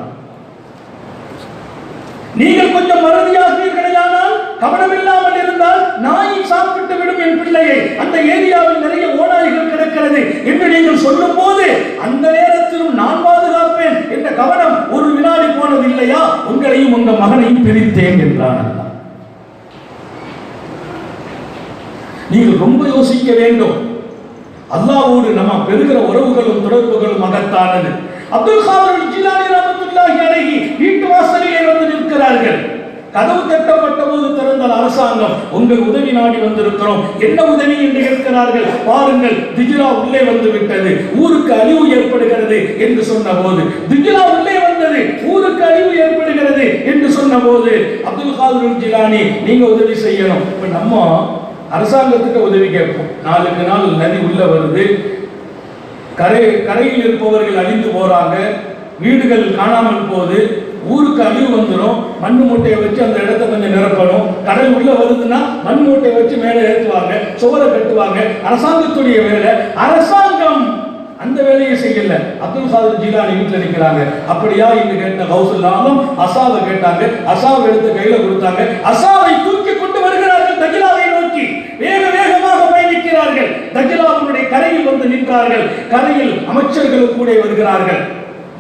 நீங்கள் கொஞ்சம் மறதியாகிறீர்களானால், கவனமில்லாமல் இருந்தால் நாய் சாப்பிட்டு விடும் என் பிள்ளையை, அந்த ஏரியாவில் நிறைய ஓநாய்கள் கிடக்கிறது என்று நீங்கள் சொல்லும் போது அந்த நேரத்திலும் நான் பாதுகாப்பேன் என்ற கவனம் ஒரு வினாடி போனது இல்லையா? உங்களையும் உங்க மகனையும் பிரித்தேன் என்றான். நீங்கள் ரொம்ப யோசிக்க வேண்டும். அல்லாஹ்வோடு நம்ம பெறுகிற உறவுகளும் தொடர்புகளும் மகத்தானது. அப்துல் காதிர் ஜீலானி ரஹ்மத்துல்லாஹி அலைஹி வீட்டு வாசலிலே வந்து நிற்கிறார்கள். கதவு தட்டப்பட்ட போது திறந்தால் அரசாங்கம், உங்கள் உதவி நாடி வந்திருக்கிறோம். என்ன உதவி என்று கேட்கிறார்கள். பாருங்கள், திஜ்ரா உள்ளே வந்து விட்டது, ஊருக்கு அழிவு ஏற்படுகிறது என்று சொன்ன போது, திஜ்ரா உள்ளே வந்தது, ஊருக்கு அழிவு ஏற்படுகிறது என்று சொன்ன போது, அப்துல் காதிர் ஜீலானி நீங்க உதவி செய்யணும். இப்ப நம்ம அரசாங்கத்துக்கு உதவி கேட்போம். நாளுக்கு நாள் நதி உள்ள வருது, கரையில் இருப்பவர்கள் அழிந்து போறாங்க, வீடுகள் காணாமல் போகுது, ஊருக்கு அழிவு வந்துடும், மண் மூட்டையை வச்சு அந்த இடத்த கொஞ்சம் நிரப்பணும். கடல் உள்ள வருதுன்னா மண் மூட்டையை வச்சு மேலே ஏற்றுவாங்க, சுவரை கட்டுவாங்க. அரசாங்கத்துடைய வேலை. அரசாங்கம் அந்த வேலையை செய்யல. அப்துல் காதர் ஜீலானி வீட்டில் நிற்கிறாங்க. அப்படியா என்று கேட்ட கௌசுல்லாலும் அசாவை கேட்டாங்க. அசாவை எடுத்து கையில கொடுத்தாங்க. அசாவை தூக்கி கொண்டு வருகிறார்கள் தஜ்லாவை நோக்கி. வேக வேகமாக பயணிக்கிறார்கள். தஜ்லாவுடைய கரையில் வந்து நிற்கிறார்கள். கரையில் அமைச்சர்களும் கூட வருகிறார்கள்,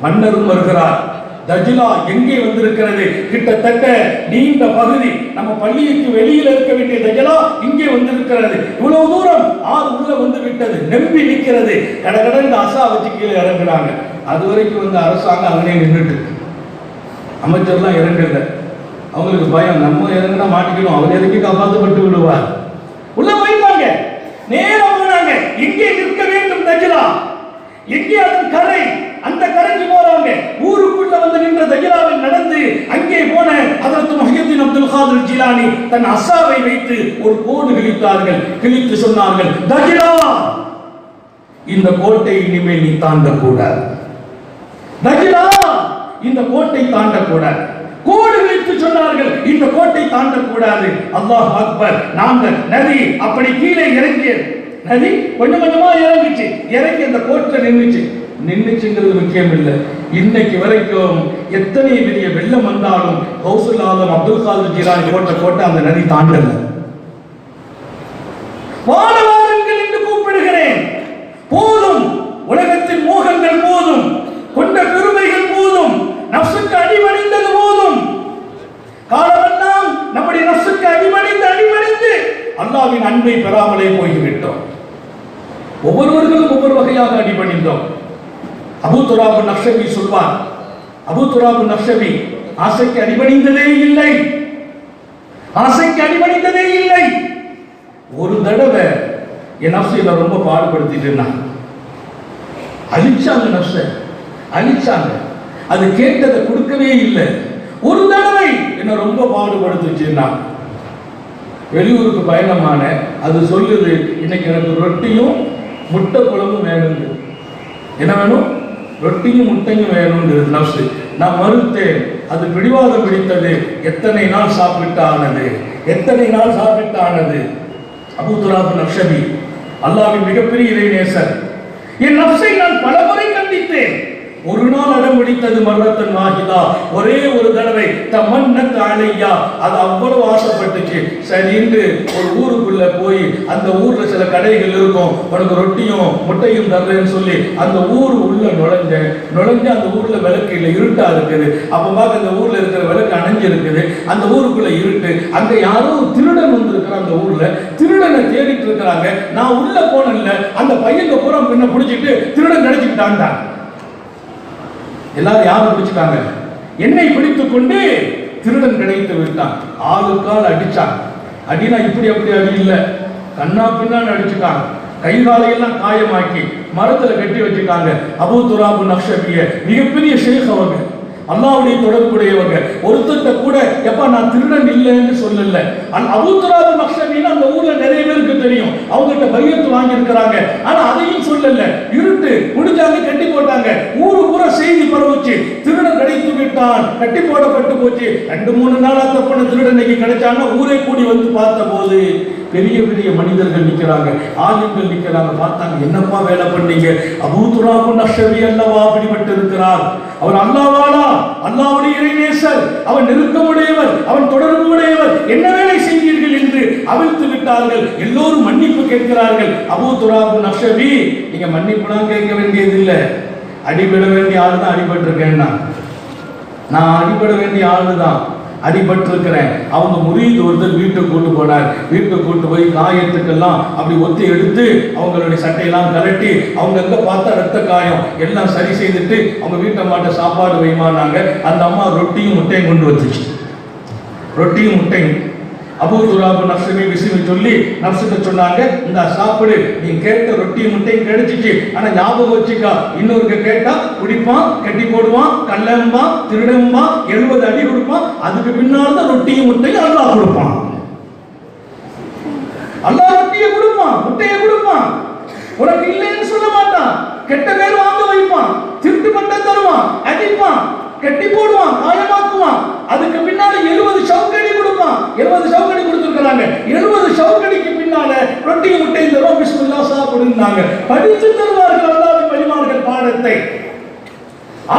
மன்னரும் வருகிறார். தஜ்லா எங்கே வந்திருக்கிறது? கிட்டத்தட்ட நீண்ட பகுதி நம்ம பள்ளிக்கு வெளியில் இருக்க வேண்டிய தஜ்லா இங்கே வந்திருக்கிறது. இவ்வளவு தூரம் ஆறு உள்ள வந்து விட்டது, நம்பி நிற்கிறது. கடகடன்னு அசா வச்சு கீழே இறங்குறாங்க. அது வரைக்கும் வந்து அரசாங்கம் அவனே நின்றுட்டு, அமைச்சர்லாம் இறங்கல. அவங்களுக்கு பயம், நம்ம இறங்கினா மாட்டிக்கணும், அவர் இறங்கி காப்பாற்றப்பட்டு விடுவார். உள்ள போயிட்டாங்க, நேரம் போனாங்க. எங்கே நிற்க வேண்டும் தஜ்லா? எங்கே அதன் கரை? அந்த கரைக்கு போறாங்க. ஊருக்குள்ள வந்து நின்ற தஜ்லாவில் நடந்து அங்கே போன ஹஜ்ரத் முஹியுத்தீன் அப்துல் காதர் ஜீலானி தன் அசாவை வைத்து ஒரு கோடு கிழித்தார்கள். கிழித்து சொன்னார்கள், தஜ்லா, இந்த கோட்டை இனிமேல் நீ தாண்டக்கூடாது. தஜ்லா, இந்த கோட்டை தாண்டக்கூடாது. கோடு வைத்து சொன்னார்கள், இந்த கோட்டை தாண்டக்கூடாது. அல்லாஹ் அக்பர். நாங்கள் நதி அப்படி கீழே இறங்கியது. நதி கொஞ்சம் கொஞ்சமா இறங்குச்சு. இறங்கி அந்த கோட்டை நின்றுச்சுங்கிறது முக்கியம் இல்லை. இன்னைக்கு வரைக்கும் எத்தனை பெரிய வெள்ளம் வந்தாலும் கௌசுல் ஆலம் அப்துல் காதர் ஜீலானி கோட்டை அந்த நதி தாண்டல. வானவாருங்கள் என்று கூப்பிடுகிறேன். போதும், உலகத்தின் மோகங்கள் போதும், கொண்ட பெருமைகள் போதும், நஃப்ஸுக்கு அடிபணிந்தது போதும். காலமெல்லாம் நம்முடைய நஃப்ஸுக்கு அடிபணிந்து அல்லாஹ்வின் அன்பை பெறாமலே போய்விட்டோம். ஒவ்வொருவர்களும் ஒவ்வொரு வகையாக அடிபணிந்தோம். அபூ துராப் நக்ஷபி சொல்வார், அபூ துராப் நக்ஷபி ஆசைக்கு அடிபணிந்ததே இல்லை, ஆசைக்கு அடிபணிந்ததே இல்லை. ஒரு தடவை என் நஃப்ஸை ரொம்ப பாடுபடுத்திட்டு அழிச்சாங்க, நஃப்ஸை அழிச்சாங்க. அது கேட்டதை கொடுக்கவே இல்லை. ஒரு தடவை என்ன ரொம்ப பாடுபடுத்துச்சுன்னா, வெளியூருக்கு பயணமான அது சொல்லுது, இன்னைக்கு எனக்கு ரொட்டியும் முட்டை குழம்பும் வேணுங்க. என்ன வேணும்? ரொட்டியும் முட்டையும் வேணுங்கிறது நஃப்ஸு. நான் மறுத்தேன். அது பிடிவாதம் பிடித்தது. எத்தனை நாள் சாப்பிட்டானது, எத்தனை நாள் சாப்பிட்டானது. அபூ துராப் நக்ஷபி அல்லாஹ்வின் மிகப்பெரிய இறைநேசர். என் நஃப்ஸை நான் பலமுறை கண்டித்தேன். ஒரு நாள் அடம் பிடித்தது, மர்ரத்தன் வாஹிதா, ஒரே ஒரு தடவை. தமன்னத் அலையா, அது அவ்வளவு ஆசைப்பட்டுச்சு. சரின்னு ஒரு ஊருக்குள்ள போய் அந்த ஊர்ல சில கடைகள் இருக்கும், உனக்கு ரொட்டியும் முட்டையும் தர்றேன்னு சொல்லி அந்த ஊர் உள்ள நுழைஞ்ச அந்த ஊர்ல விளக்கு இல்லை, இருட்டா இருக்குது. அப்ப பார்க்க அந்த ஊர்ல இருக்கிற விளக்கு அணைஞ்சு இருக்குது. அந்த ஊருக்குள்ள இருட்டு. அங்க யாரோ திருடன் வந்து இருக்கிற, அந்த ஊர்ல திருடனை தேடிட்டு இருக்கிறாங்க. நான் உள்ள போனேன்ல, அந்த பையங்க பூரா பின்ன பிடிச்சிட்டு திருடன் கிடைச்சிக்கிட்டான்டா. எல்லாரும் யாரை பிடிச்சிட்டாங்க? என்னை பிடித்துக் கொண்டு திருடன் கிடைத்து விட்டான். ஆளுக்கால் அடிச்சான். அடினா இப்படி அப்படி அடி இல்லை, கண்ணா பின்னான்னு அடிச்சுட்டாங்க. கை காலையெல்லாம் காயமாக்கி மரத்துல கட்டி வச்சுட்டாங்க. அபூ துராப் நக்ஷபிய மிகப்பெரிய ஷேக் அவங்க, அல்லாஹ்வுடைய தொடர்புடையவங்க. ஒருத்தட்ட கூட எப்ப நான் திருடன் இல்லைன்னு சொல்லல. அபூ துராப் நக்ஷபின்னு அந்த ஊர்ல நிறைய பேருக்கு தெரியும். அவங்ககிட்ட பையத்து வாங்கி இருக்கிறாங்க. ஆனா அதையும் சொல்லல. இருட்டு முடிஞ்சாங்க, கட்டி போட்டாங்க. ஊரு பூரா செய்தி பரவுச்சு, திருடன் கிடைத்து விட்டான், கட்டி போடப்பட்டு போச்சு. 2-3 நாளா தப்பான திருடன் இன்னைக்கு கிடைச்சான்னா ஊரே கூடி வந்து பார்த்த போது பெரிய பெரிய மனிதர்கள் நிற்கிறாங்க, ஆளுங்கள் நிற்கிறாங்க. பார்த்தாங்க, என்னப்பா வேலை பண்ணீங்க? அபூ துராப் நக்ஷபி அல்லவா அப்படிப்பட்டு இருக்கிறார். அவர் அல்லாஹ்வாலா, அல்லாஹ்வுடைய இறைநேசர், அவன் நெருக்கமுடையவர், அவன் தொடர்பு உடையவர். என்ன வேலை செய்தீர்கள் என்று அவிழ்த்து விட்டார்கள். எல்லோரும் மன்னிப்பு கேட்கிறார்கள். அபூ துராப் நக்ஷபி, நீங்க மன்னிப்புலாம் கேட்க வேண்டியதில்லை, அடிபட வேண்டிய ஆள் தான் அடிபட்டிருக்கேன்னா. நான் அடிபட வேண்டிய ஆளு தான் அடிபட்டிருக்கிறேன். அவங்க முரீது ஒருத்தர் வீட்டுக்கு கூட்டு போனார். வீட்டுக்கு கூட்டு போய் காயத்துக்கெல்லாம் அப்படி ஒத்தி எடுத்து அவங்களுடைய சட்டையெல்லாம் கலட்டி அவங்க எங்க பார்த்தா ரத்த காயம் எல்லாம் சரி செய்துட்டு அவங்க வீட்டை மாட்ட சாப்பாடு வைமானாங்க. அந்த அம்மா ரொட்டியும் முட்டையும் கொண்டு வந்துச்சு. ரொட்டியும் முட்டையும் அபூ துராப் நக்ஷபி விசிமி சொல்லி நஃப்ஸுக்கு சொன்னாங்க, இந்த சாப்பிடு, நீ கேட்ட ரொட்டியும் முட்டையும் கிடைச்சிச்சு. ஆனா ஞாபகம் வச்சுக்கா, இன்னொருக்கு கேட்டா குடிப்பான், கட்டி போடுவான், கல்லம்பா, திருடம்பா, 70 அடி கொடுப்பான். அதுக்கு பின்னால் தான் ரொட்டியும் முட்டையும் அல்லாஹ் கொடுப்பான். அல்லாஹ் ரொட்டியை கொடுப்பான், முட்டையை கொடுப்பான். உனக்கு இல்லைன்னு சொல்ல மாட்டான். கெட்ட பேர் வாங்க வைப்பான், திருட்டு பட்டம் தருவான், அடிப்பான், கட்டி போடுவான், காயமா கொடுமா, அதுக்கு பின்னால 70 சவுக்கடி கொடுமா. 70 சவுக்கடி கொடுத்திருக்காங்க. 70 சவுக்கடிக்கு பின்னால ரொட்டி முட்டை தரும், பிஸ்மில்லாஹ் சாப்பிடுனாங்க. படித்து தருவார்கள் அல்லாஹ்வின் வலிமார்கள் பாடத்தை.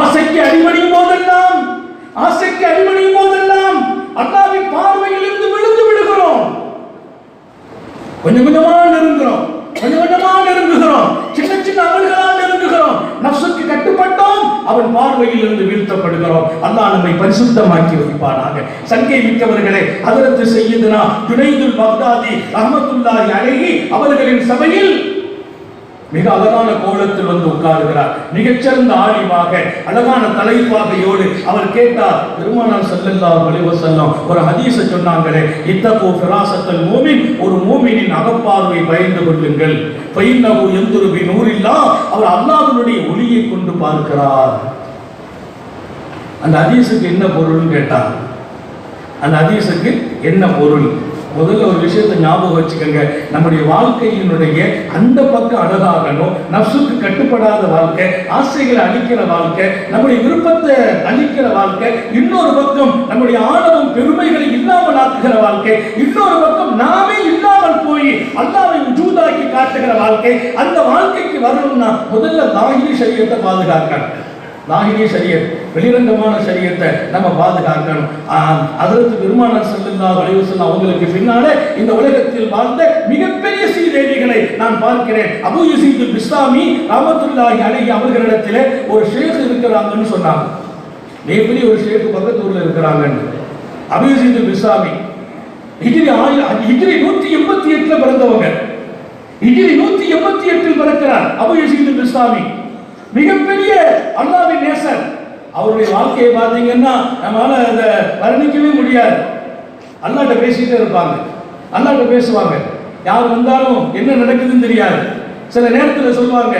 ஆசைக்கு அடிபணியும் போதெல்லாம் அல்லாஹ்வின் பார்வையில் இருந்து விழுந்து விடுகிறோம். கொஞ்சம் கொஞ்சமா நெருங்குகிறோம். சின்ன சின்ன அமல்களால் நெருங்குகிறோம். நஃப்ஸுக்கு கட்டுப்பட்டோம், அவன் பார்வையில் இருந்து வீழ்த்தப்படுகிறோம். அல்லாஹ் நம்மை பரிசுத்தமாக்கி வைப்பானாக. சங்கை மிக்கவர்களே, ஹஜ்ரத் சையதுனா ஜுனைதுல் பக்தாதி ரஹ்மத்துல்லாஹி அலைஹி அவர்களின் சபையில் மிக அழகான கோலத்தில் வந்து உட்காருகிறார். மிகச்சிறந்த ஆலிமாக, அழகான தலைப்பாகையோடு அவர் கேட்டார். பெருமானார் ஸல்லல்லாஹு அலைஹி வஸல்லம் ஒரு ஹதீஸை சொன்னாங்களே, இத்தகு ஃபிராசத்துல் மூமின், ஒரு மூமினின் அகப்பார்வை பயந்து கொள்ளுங்கள். ஃபைன்னஹு யன்துரு பி நூரில்லாஹ், அவர் அல்லாஹ்வுடைய ஒளியை கொண்டு பார்க்கிறார். அந்த ஹதீஸுக்கு என்ன பொருள்னு கேட்டார். அந்த ஹதீஸுக்கு என்ன பொருள்? முதல்ல ஒரு விஷயத்தை ஞாபகம் வச்சுக்கோங்க. நம்முடைய வாழ்க்கையினுடைய அந்த பக்கம் அழகாகணும். நஃப்ஸுக்கு கட்டுப்படாத வாழ்க்கை, ஆசைகளை அழிக்கிற வாழ்க்கை, நம்முடைய விருப்பத்தை அழிக்கிற வாழ்க்கை. இன்னொரு பக்கம் நம்முடைய ஆணவம் பெருமைகளை இல்லாமல் ஆக்குகிற வாழ்க்கை. இன்னொரு பக்கம் நாமே இல்லாமல் போய் அல்லாஹ்வை வஜூதாக்கி காட்டுகிற வாழ்க்கை. அந்த வாழ்க்கைக்கு வரணும்னா முதல்ல லாஹிரி ஷரியத்தை பாதுகாக்கணும். லாஹிரி ஷரியத், வெளிரங்கமான ஷரியத்தை நம்ம பாதுகாக்கணும். ஹஜ்ரத் பெருமானார் ஸல்லல்லாஹு அலைஹி வஸல்லம் அவங்களுக்கு பின்னாலே இந்த உலகத்தில் வாழ்ந்த மிகப்பெரிய சீதேவிகளை நான் பார்க்கிறேன். அபூ யஸீத் பிஸ்தாமி ரஹ்மத்துல்லாஹி அலைஹி அவர்களிடத்திலே ஒரு ஷேக் இருக்கிறாங்கன்னு சொன்னாங்க. மிகப்பெரிய ஒரு ஷேக் பக்கத்து ஊர்ல இருக்கிறாங்கன்னு. அபூ யஸீத் பிஸ்தாமி ஹிஜ்ரி 188 பிறந்தவங்க. ஹிஜ்ரி 188 பிறக்கிறார் அபூ யஸீத் பிஸ்தாமி. மிகப்பெரிய அல்லாஹ்வின் நேசர். அவருடைய வாழ்க்கையை பார்த்தீங்கன்னா நம்மளால அதை வர்ணிக்கவே முடியாது. அல்லாஹ்ட்ட பேசிட்டே இருப்பாங்க, அல்லாஹ்ட்ட பேசுவாங்க. யார் வந்தாலும் என்ன நடக்குதுன்னு தெரியாது. சில நேரத்தில் சொல்லுவாங்க,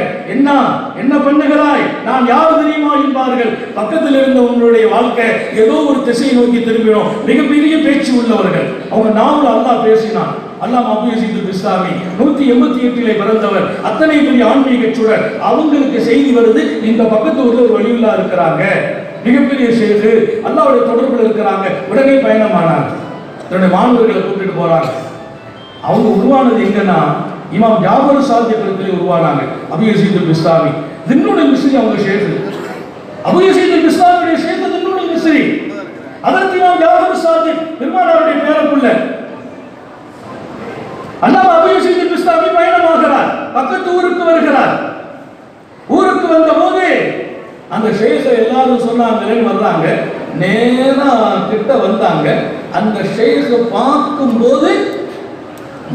என்ன பண்ணுகிறாய், நான் யார் தெரியுமா என்பார்கள். பக்கத்தில் இருந்த உங்களுடைய வாழ்க்கை ஏதோ ஒரு திசையை நோக்கி திரும்பினோம். மிகப்பெரிய பேச்சு உள்ளவர்கள். அவங்க நாவல் அல்லாஹ் பேசினான். அல்லாஹ் அபூ யஸீத் பிஸ்தாமி 188 பிறந்தவர். அத்தனை பெரிய ஆன்மீக சூழல். அவங்களுக்கு செய்தி வருது, இந்த பக்கத்து ஊர்ல ஒரு வலியுல்லா இருக்கிறாங்க, மிகப்பெரிய ஷேக், அல்லாஹ்வுடைய தொடர்புல இருக்கிறாங்க. உடனே பயணமானாங்க. தன்னுடைய மாணவர்களை கூட்டிட்டு போறாங்க. அவங்க உருவானது எங்கன்னா இமாம் ஜாஃபர் சாதிக் இடத்துல உருவானாங்க. அபூ யஸீத் பிஸ்தாமி தின்னுல் மிஸ்ரி அவங்க ஷேக். அபூ யஸீத் பிஸ்தாமியுடைய ஷேக் தின்னுல் மிஸ்ரி. அதற்கு இமாம் ஜாஃபர் சாதிக் பெருமானாருடைய பேரப்புள்ள. அல்லாஹ் அபூ யஸீத் பிஸ்தாமி பயணமாகிறார், பக்கத்து ஊருக்கு வருகிறார். ஊருக்கு வந்த போது அந்த ஷேக் எல்லாரும் சொன்னாங்களேன்னு வர்றாங்க. நேரா கிட்ட வந்தாங்க. அந்த ஷேக் பார்க்கும் போது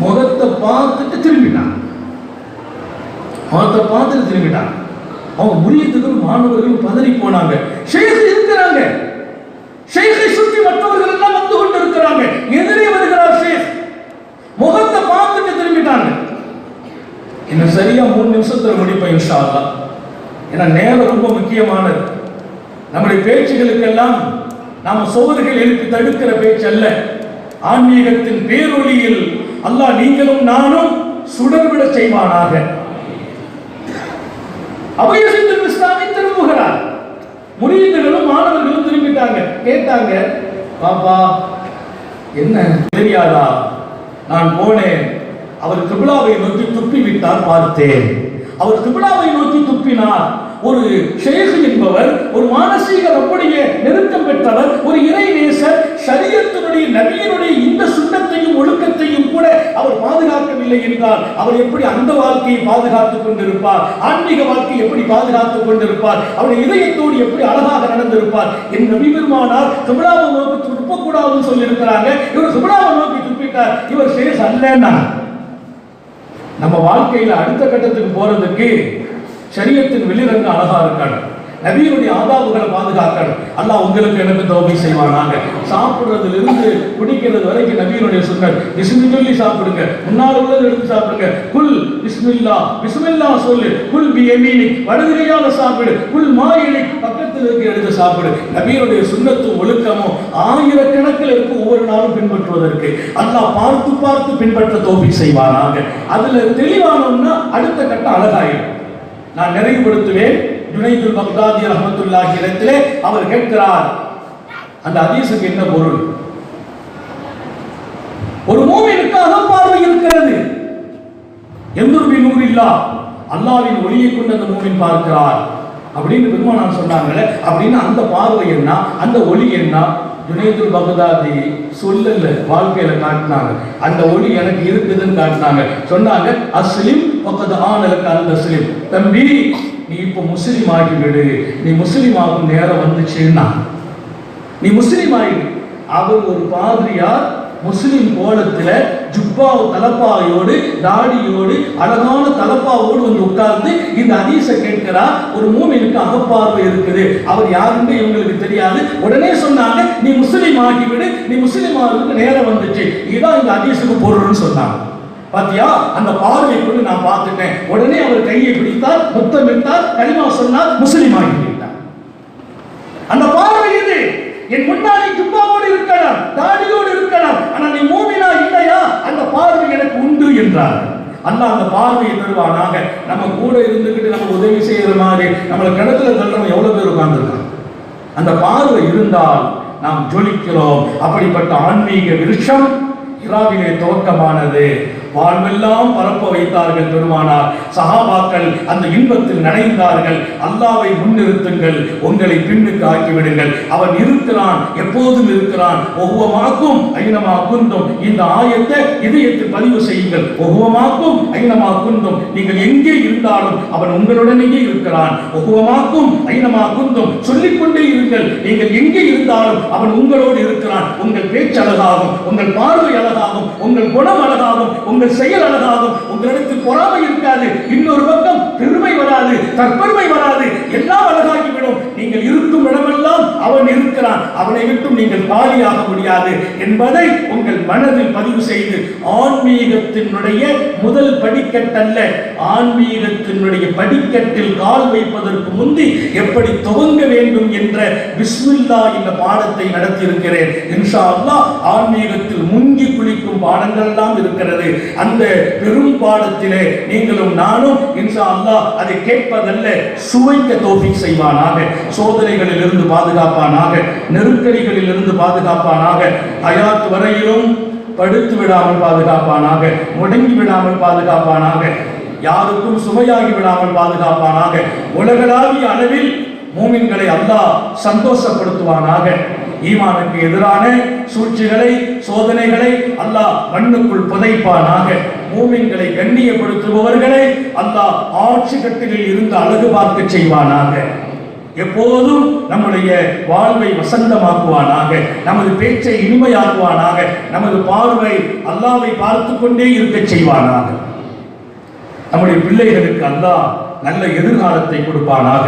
முகத்தை பார்த்துட்டு திரும்பிட்டாங்க. அவங்க முரியத்துக்கும் மாணவர்களும் பதறி போனாங்க. ஷேக் இருக்கிறாங்க. ஷேக்கை சுற்றி மற்றவர்கள் எல்லாம் வந்து கொண்டு இருக்கிறாங்க. எதிரே வருகிறார் ஷேக். முகத்தை பார்த்துட்டு திரும்பிட்டாங்க. இன்னும் சரியா 3 நிமிஷத்துல முடிப்பேன் இன்ஷா அல்லாஹ். ஏன்னா நேரம் ரொம்ப முக்கியமானது. நம்முடைய பேச்சுகளுக்கெல்லாம் நாம சுவர்கள் எழுப்பி தடுக்கிற பேச்சு அல்ல. ஆன்மீகத்தின் பேரொளியில் அல்லாஹ் நீங்களும் நானும் சுடர்விட செய்வானாக. அபூ யஸீத் பிஸ்தாமி திரும்புகிறார். முரீதுகளும் மாணவர்களும் திரும்பிட்டாங்க. கேட்டாங்க, பாப்பா என்ன தெரியாதா, நான் போனேன், அவர் கிப்லாவை நோக்கி துப்பி விட்டார், பார்த்தேன். அவர் கிப்லாவை நோக்கி துப்பினார். ஒரு ஷேக் என்பவர் ஒரு மானசீக ரப்புடைய நெருக்கம் பெற்றவர், ஒரு இறை நேசர். ஷரியத்தினுடைய நபியினுடைய இந்த சுன்னத்தையும் ஒழுக்கத்தையும் கூட அவர் பாதுகாக்கவில்லை என்றால் அவர் எப்படி அந்த வாழ்க்கையை பாதுகாத்துக் கொண்டிருப்பார்? ஆன்மீக வாழ்க்கையை எப்படி பாதுகாத்துக் கொண்டிருப்பார்? அவருடைய இதயத்தோடு எப்படி அழகாக நடந்திருப்பார்? என் நபி பெருமானார் கிப்லாவை நோக்கி துப்பக்கூடாதுன்னு சொல்லி இருக்கிறாங்க. இவர் கிப்லாவை நோக்கி துப்பிட்டார். இவர் ஷேக் அல்லன்னா. நம்ம வாழ்க்கையில அடுத்த கட்டத்துக்கு போறதுக்கு ஷரியத்தின் வெளிரங்க அழகா இருக்கணும். நபியுடைய ஆதாபுகளை பாதுகாக்கணும். அல்லாஹ் உங்களுக்கு எனக்கு தௌபீக் செய்வானாக. சாப்பிடுறதிலிருந்து குடிக்கிறது வரைக்கும் நபியுடைய சுன்னத். பிஸ்மில்லாஹ் சொல்லி சாப்பிடுங்க. முன்னால் உள்ளதை எடுத்து சாப்பிடுங்க. குல் பிஸ்மில்லாஹ், பிஸ்மில்லாஹ் சொல்லு. குல் பி யமீனிக், வலதுகையால சாப்பிடு. குல் மாயிலிக், பக்கத்தில் இருக்க எடுத்து சாப்பிடு. நபியுடைய சுன்னத்தும் ஒழுக்கமும் ஆயிரக்கணக்கில் இருக்கும். ஒவ்வொரு நாளும் பின்பற்றுவதற்கு அல்லாஹ் பார்த்து பார்த்து பின்பற்ற தௌபீக் செய்வானாக. அதுல தெளிவானோம்னா அடுத்த கட்டம் அழகாயிடும். நான் நிறைவுபடுத்துவேன். ஜுனைதுல் பக்தாதி ரஹ்மத்துல்லாஹி இடத்திலே அவர் கேட்கிறார், அந்த ஹதீஸுக்கு என்ன பொருள்? ஒரு மூமினுக்கு அகப்பார்வை இருக்கிறது. எந்தொரு நூறில்லா, அல்லாஹ்வின் ஒளியை கொண்டு அந்த மூமின் பார்க்கிறார் அப்படின்னு பெருமானார் சொன்னாங்களே. அப்படின்னு அந்த பார்வை என்ன, அந்த ஒளி என்ன? ஜுனைதுல் பக்தாதி சொல்லல, வாழ்க்கையில காட்டினாங்க. அந்த ஒளி எனக்கு இருக்குதுன்னு காட்டினாங்க. சொன்னாங்க, அஸ்லிம் பக்கத்து ஆனலுக்கு அந்த அஸ்லிம், தம்பி நீ இப்போ முஸ்லிம் ஆகிவிடு, நீ முஸ்லிம் ஆகும் நேரம் வந்துச்சுன்னா நீ முஸ்லிம் ஆகிடு. அவர் ஒரு பாதிரியார் முஸ்லிம் கோலத்துல ஜுப்பா தலப்பாயோடு தாடியோடு அழகான தலப்பாவோடு வந்து உட்கார்ந்து இந்த ஹதீஸை கேட்கிறார். ஒரு மூமினுக்கு அகப்பார்வை இருக்குது, அவர் யாருன்னு இவங்களுக்கு தெரியாது. உடனே சொன்னாங்க, நீ முஸ்லிம் ஆகிவிடு, நீ முஸ்லிம் ஆகிறதுக்கு நேரம் வந்துச்சு. இதான் இந்த ஹதீஸுக்கு பொருள்னு சொன்னாங்க. பாத்தியா, அந்த பார்வையை கொண்டு நான் பார்த்துட்டேன். உடனே அவர் கையை பிடித்தார், முத்தமிட்டார், கலிமா சொன்னார், முஸ்லிம் ஆகிவிட்டார். அந்த பார்வை இது. என் முன்னாடி ஜுப்பாவோடு இருக்கலாம், தாடியோடு இருக்கலாம், ஆனா நீ மூமினா இல்லையா, அந்த பார்வை எனக்கு உண்டு என்றார். அல்லாஹ் அந்த பார்வையை தருவானாக. நம்ம கூட இருந்துகிட்டு நம்ம உதவி செய்யற மாதிரி நம்மளை கிணத்துல தள்ளுறவங்க எவ்வளவு பேர் உட்கார்ந்துருக்காங்க. அந்த பார்வை இருந்தால் நாம் ஜொலிக்கிறோம். அப்படிப்பட்ட ஆன்மீக விருட்சம் இராவிலே துவக்கமானது. வாழ்வெல்லாம் பரப்ப வைத்தார்கள் பெருமானார். சஹாபாக்கள் அந்த இன்பத்தில் நனைந்தார்கள். அல்லாஹ்வை முன்னிறுத்துங்கள், உங்களை பின்னுக்கு ஆக்கிவிடுங்கள். அவன் இருக்கிறான், எப்போதும் இருக்கிறான். ஒவ்வொருமாக்கும் ஐனமா குந்தும், இந்த ஆயத்தை இதயத்தில் பதிவு செய்யுங்கள். ஒவ்வொருமாக்கும் ஐனமா குந்தும், நீங்கள் எங்கே இருந்தாலும் அவன் உங்களுடனேயே இருக்கிறான். ஒவ்வொருமாக்கும் ஐனமா குந்தும், சொல்லிக்கொண்டே இருங்கள். நீங்கள் எங்கே இருந்தாலும் அவன் உங்களோடு இருக்கிறான். உங்கள் பேச்சு அழகாகும், உங்கள் பார்வை அழகாகும், உங்கள் குணம் அழகாகும், உங்கள் செயல் அழகாகும். உங்களிடத்தில் பொறாமை இருக்காது, இன்னொரு பக்கம் பெருமை வராது, தற்பெருமை வராது, எல்லாம் அழகாகிவிடும். நீங்கள் இருக்கும் இடமெல்லாம் அவன் இருக்கிறான், அவனை விட்டு நீங்கள் காலியாக முடியாது என்பதை உங்கள் மனதில் பதிவு செய்து, ஆன்மீகத்தினுடைய முதல் படிக்கட்டல்ல, ஆன்மீகத்தினுடைய படிக்கட்டில் கால் வைப்பதற்கு முந்தி எப்படி துவங்க வேண்டும் என்ற பிஸ்மில்லா என்ற பாடத்தை நடத்தி இருக்கிறேன். இன்ஷா அல்லாஹ் ஆன்மீகத்தில் முங்கி குளிக்கும் பாடங்கள் எல்லாம் இருக்கிறது. அந்த பெரும் பாடத்திலே நீங்களும் நானும் இன்ஷா அல்லாஹ் அதை கேட்பதல்ல, சுவைக்க தௌஃபீக் செய்வானாக. சோதனைகளில் இருந்து பாதுகாப்பானாக, நெருக்கடிகளில் இருந்து பாதுகாப்பானாக. ஹயாத் வரையிலும் படுத்து விடாமல் பாதுகாப்பானாக, முடங்கி விடாமல் பாதுகாப்பானாக, யாருக்கும் சுமையாகி விடாமல் பாதுகாப்பானாக. உலகளாவிய அளவில் மூமின்களை அல்லாஹ் சந்தோஷப்படுத்துவானாக. ஈமானுக்கு எதிரான சூழ்ச்சிகளை, சோதனைகளை அல்லாஹ் மண்ணுக்குள் புதைப்பானாக. மூமின்களை கண்ணியப்படுத்துபவர்களை அல்லாஹ் ஆட்சி கட்டிலில் இருந்து அழகு பார்க்க செய்வானாக. எப்போதும் நம்முடைய வாழ்வை வசந்தமாக்குவானாக. நமது பேச்சை இனிமையாக்குவானாக. நமது பார்வை அல்லாஹ்வை பார்த்து கொண்டே இருக்க செய்வானாக. நம்முடைய பிள்ளைகளுக்கு அல்லாஹ் நல்ல எதிர்காலத்தை கொடுப்பானாக.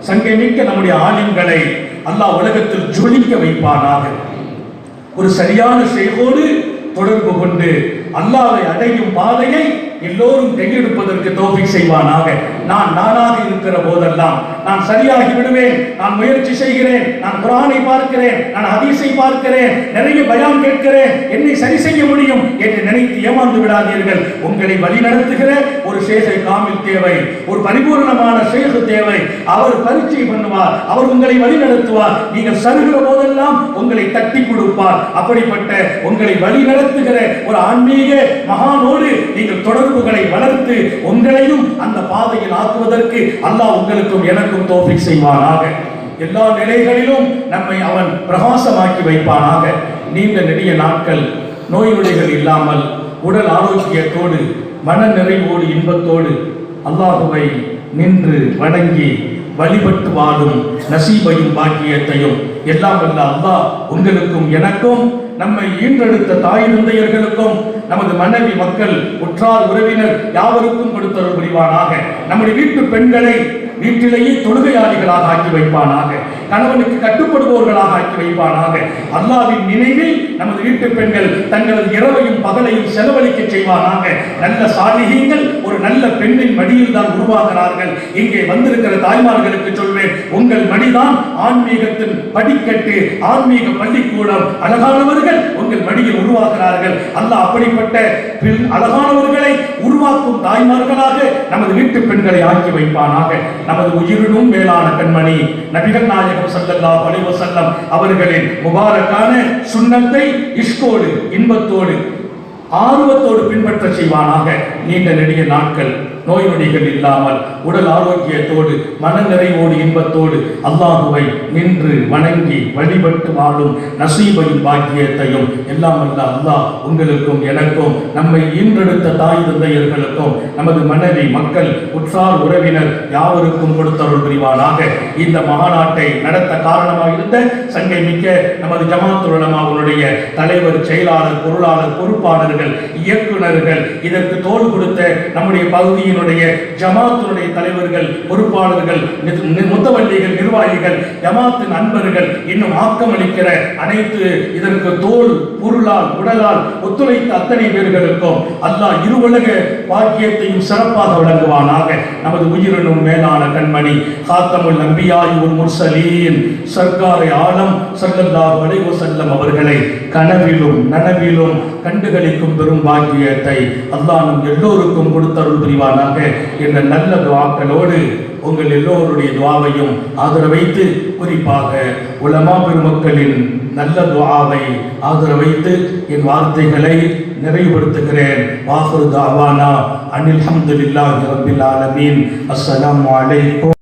சங்கமிக்க நம்முடைய ஆலிம்களை அல்லாஹ் உலகத்தில் ஜொலிக்க வைப்பானாக. ஒரு சரியான செய்கோடு தொடர்பு கொண்டு அல்லாஹ்வை அடையும் பாதையை எல்லோரும் கையெடுப்பதற்கு தௌஃபீக் செய்வானாக. நான் நானாக இருக்கிற போதெல்லாம் நான் சரியாகி விடுவேன், நான் முயற்சி செய்கிறேன், நான் குர்ஆனை பார்க்கிறேன், நான் ஹதீஸை பார்க்கிறேன், நிறைய பயான் கேட்கிறேன், என்னை சரி செய்ய முடியும் என்று நினைத்து ஏமாந்து விடாதீர்கள். உங்களை வழி நடத்துகிற ஒரு ஷேഖை காமில் தேவை, ஒரு பரிபூர்ணமான ஷேഖ் தேவை. அவர் பரீட்சை பண்ணுவார், அவர் உங்களை வழி நடத்துவார். நீங்கள் சருகிற போதெல்லாம் உங்களை தட்டி கொடுப்பார். அப்படிப்பட்ட உங்களை வழி நடத்துகிற ஒரு ஆன்மீக மகானோடு நீங்கள் தொடர்புகளை வளர்த்து உங்களையும் அந்த பாதையில் ஆக்குவதற்கு அல்லாஹ் உங்களுக்கும் எனக்கும் தௌஃபீக் செய்வானாக. எல்லா நிலைகளிலும் நம்மை அவன் பிரகாசமாக்கி வைப்பானாக. நீண்ட நெடிய நாட்கள் நோய் நொடிகள் இல்லாமல் உடல் ஆரோக்கியத்தோடு மன நிறைவோடு இன்பத்தோடு அல்லாஹுவை நின்று வணங்கி வழிபட்டு வாழும் நசீபையும் பாக்கியத்தையும் எல்லாம் வல்ல அல்லாஹ் உங்களுக்கும் எனக்கும், நம்மை ஈன்றெடுத்த தாய் தந்தையர்களுக்கும், நமது மனைவி மக்கள் உற்றார் உறவினர் யாவருக்கும் கொடுத்தருள் புரிவானாக. நம்முடைய வீட்டு பெண்களை வீட்டிலேயே தொழுகையாளிகளாக ஆக்கி வைப்பானாக. கணவனுக்கு கட்டுப்படுபவர்களாக ஆக்கி வைப்பானாக. அல்லாஹ்வின் நினைவில் நமது வீட்டு பெண்கள் தங்களது இரவையும் பகலையும் செலவழிக்க செய்வானாக. நல்ல சாலிஹீன்கள் ஒரு நல்ல பெண்ணின் மடியில் தான் உருவாகிறார்கள். இங்கே வந்திருக்கிற தாய்மார்களுக்கு சொல்வேன், உங்கள் மடிதான் ஆன்மீகத்தின் படிக்கட்டு, ஆன்மீக பள்ளிக்கூடம். அழகானவர்கள் உங்கள் மடியில் உருவாகிறார்கள். அல்லாஹ் அப்படிப்பட்ட அழகானவர்களை உருவாக்கும் தாய்மார்களாக நமது வீட்டு பெண்களை ஆக்கி வைப்பானாக. நமது உயிரினும் மேலான கண்மணி நபிகள் நாயகம் ஸல்லல்லாஹு அலைஹி வஸல்லம் அவர்களின் முபாரக்கான சுன்னத்தை இஷ்கோடு, இன்பத்தோடு, ஆர்வத்தோடு பின்பற்ற செய்வானாக. நீண்ட நெடிய நாட்கள் நோய் நொடிகள் இல்லாமல் உடல் ஆரோக்கியத்தோடு மன நிறைவோடு இன்பத்தோடு அல்லாஹுவை நின்று வணங்கி வழிபட்டு வாழும் நசீபையும் பாக்கியத்தையும் எல்லாம் அல்ல அல்லாஹ் உங்களுக்கும் எனக்கும் நம்மை ஈன்றெடுத்த தாய் தந்தையர்களுக்கும் நமது மனைவி மக்கள் உற்றார் உறவினர் யாவருக்கும் கொடுத்தருள் புரிவானாக. இந்த மகாநாட்டை நடத்த காரணமாக இருந்த சங்கை மிக்க நமது ஜமாத்துல் உலமாவுடைய தலைவர், செயலாளர், பொருளாளர், பொறுப்பாளர்கள், இயக்குநர்கள், இதற்கு தோள் கொடுத்த நம்முடைய பகுதியின் ஜமாத்துடைய தலைவர்கள், பொறுப்பாளர்கள், முத்தவல்லிகள், நிர்வாகிகள், ஜமாத்தின் அன்பர்கள், இன்னும் ஆக்கமளிக்கிற அனைத்து இதற்கு தோல் பொருளால் உடலால் ஒத்துழைத்த அத்தனை பேர்களுக்கும் அல்லாஹ் இருவுலக பாக்கியத்தையும் சிறப்பாக வழங்குவானாக. நமது உயிரினும் மேலான கண்மணி காத்தமுல் நபியாய் வல் முர்சலீன் சர்க்காரை ஆலம் ஸல்லல்லாஹு அலைஹி வஸல்லம் அவர்களை கனவிலும் நனவிலும் கண்டுகளிக்கும் பெரும் பாக்கியத்தை அல்லாஹ் நம் எல்லோருக்கும் கொடுத்தருள் புரிவானாக என்ற நல்ல துஆக்களோடு உங்கள் எல்லோருடைய துஆவையும் ஆதரவைத்து, குறிப்பாக உலமா பெருமக்களின் நல்ல துஆவை ஆதரவைத்து என் வார்த்தைகளை நிறைவுபடுத்துகிறேன். வாஹிரு தஅவானா அனில் ஹம்துலில்லாஹி ரப்பில் ஆலமீன். அஸ்ஸலாமு அலைக்கும்.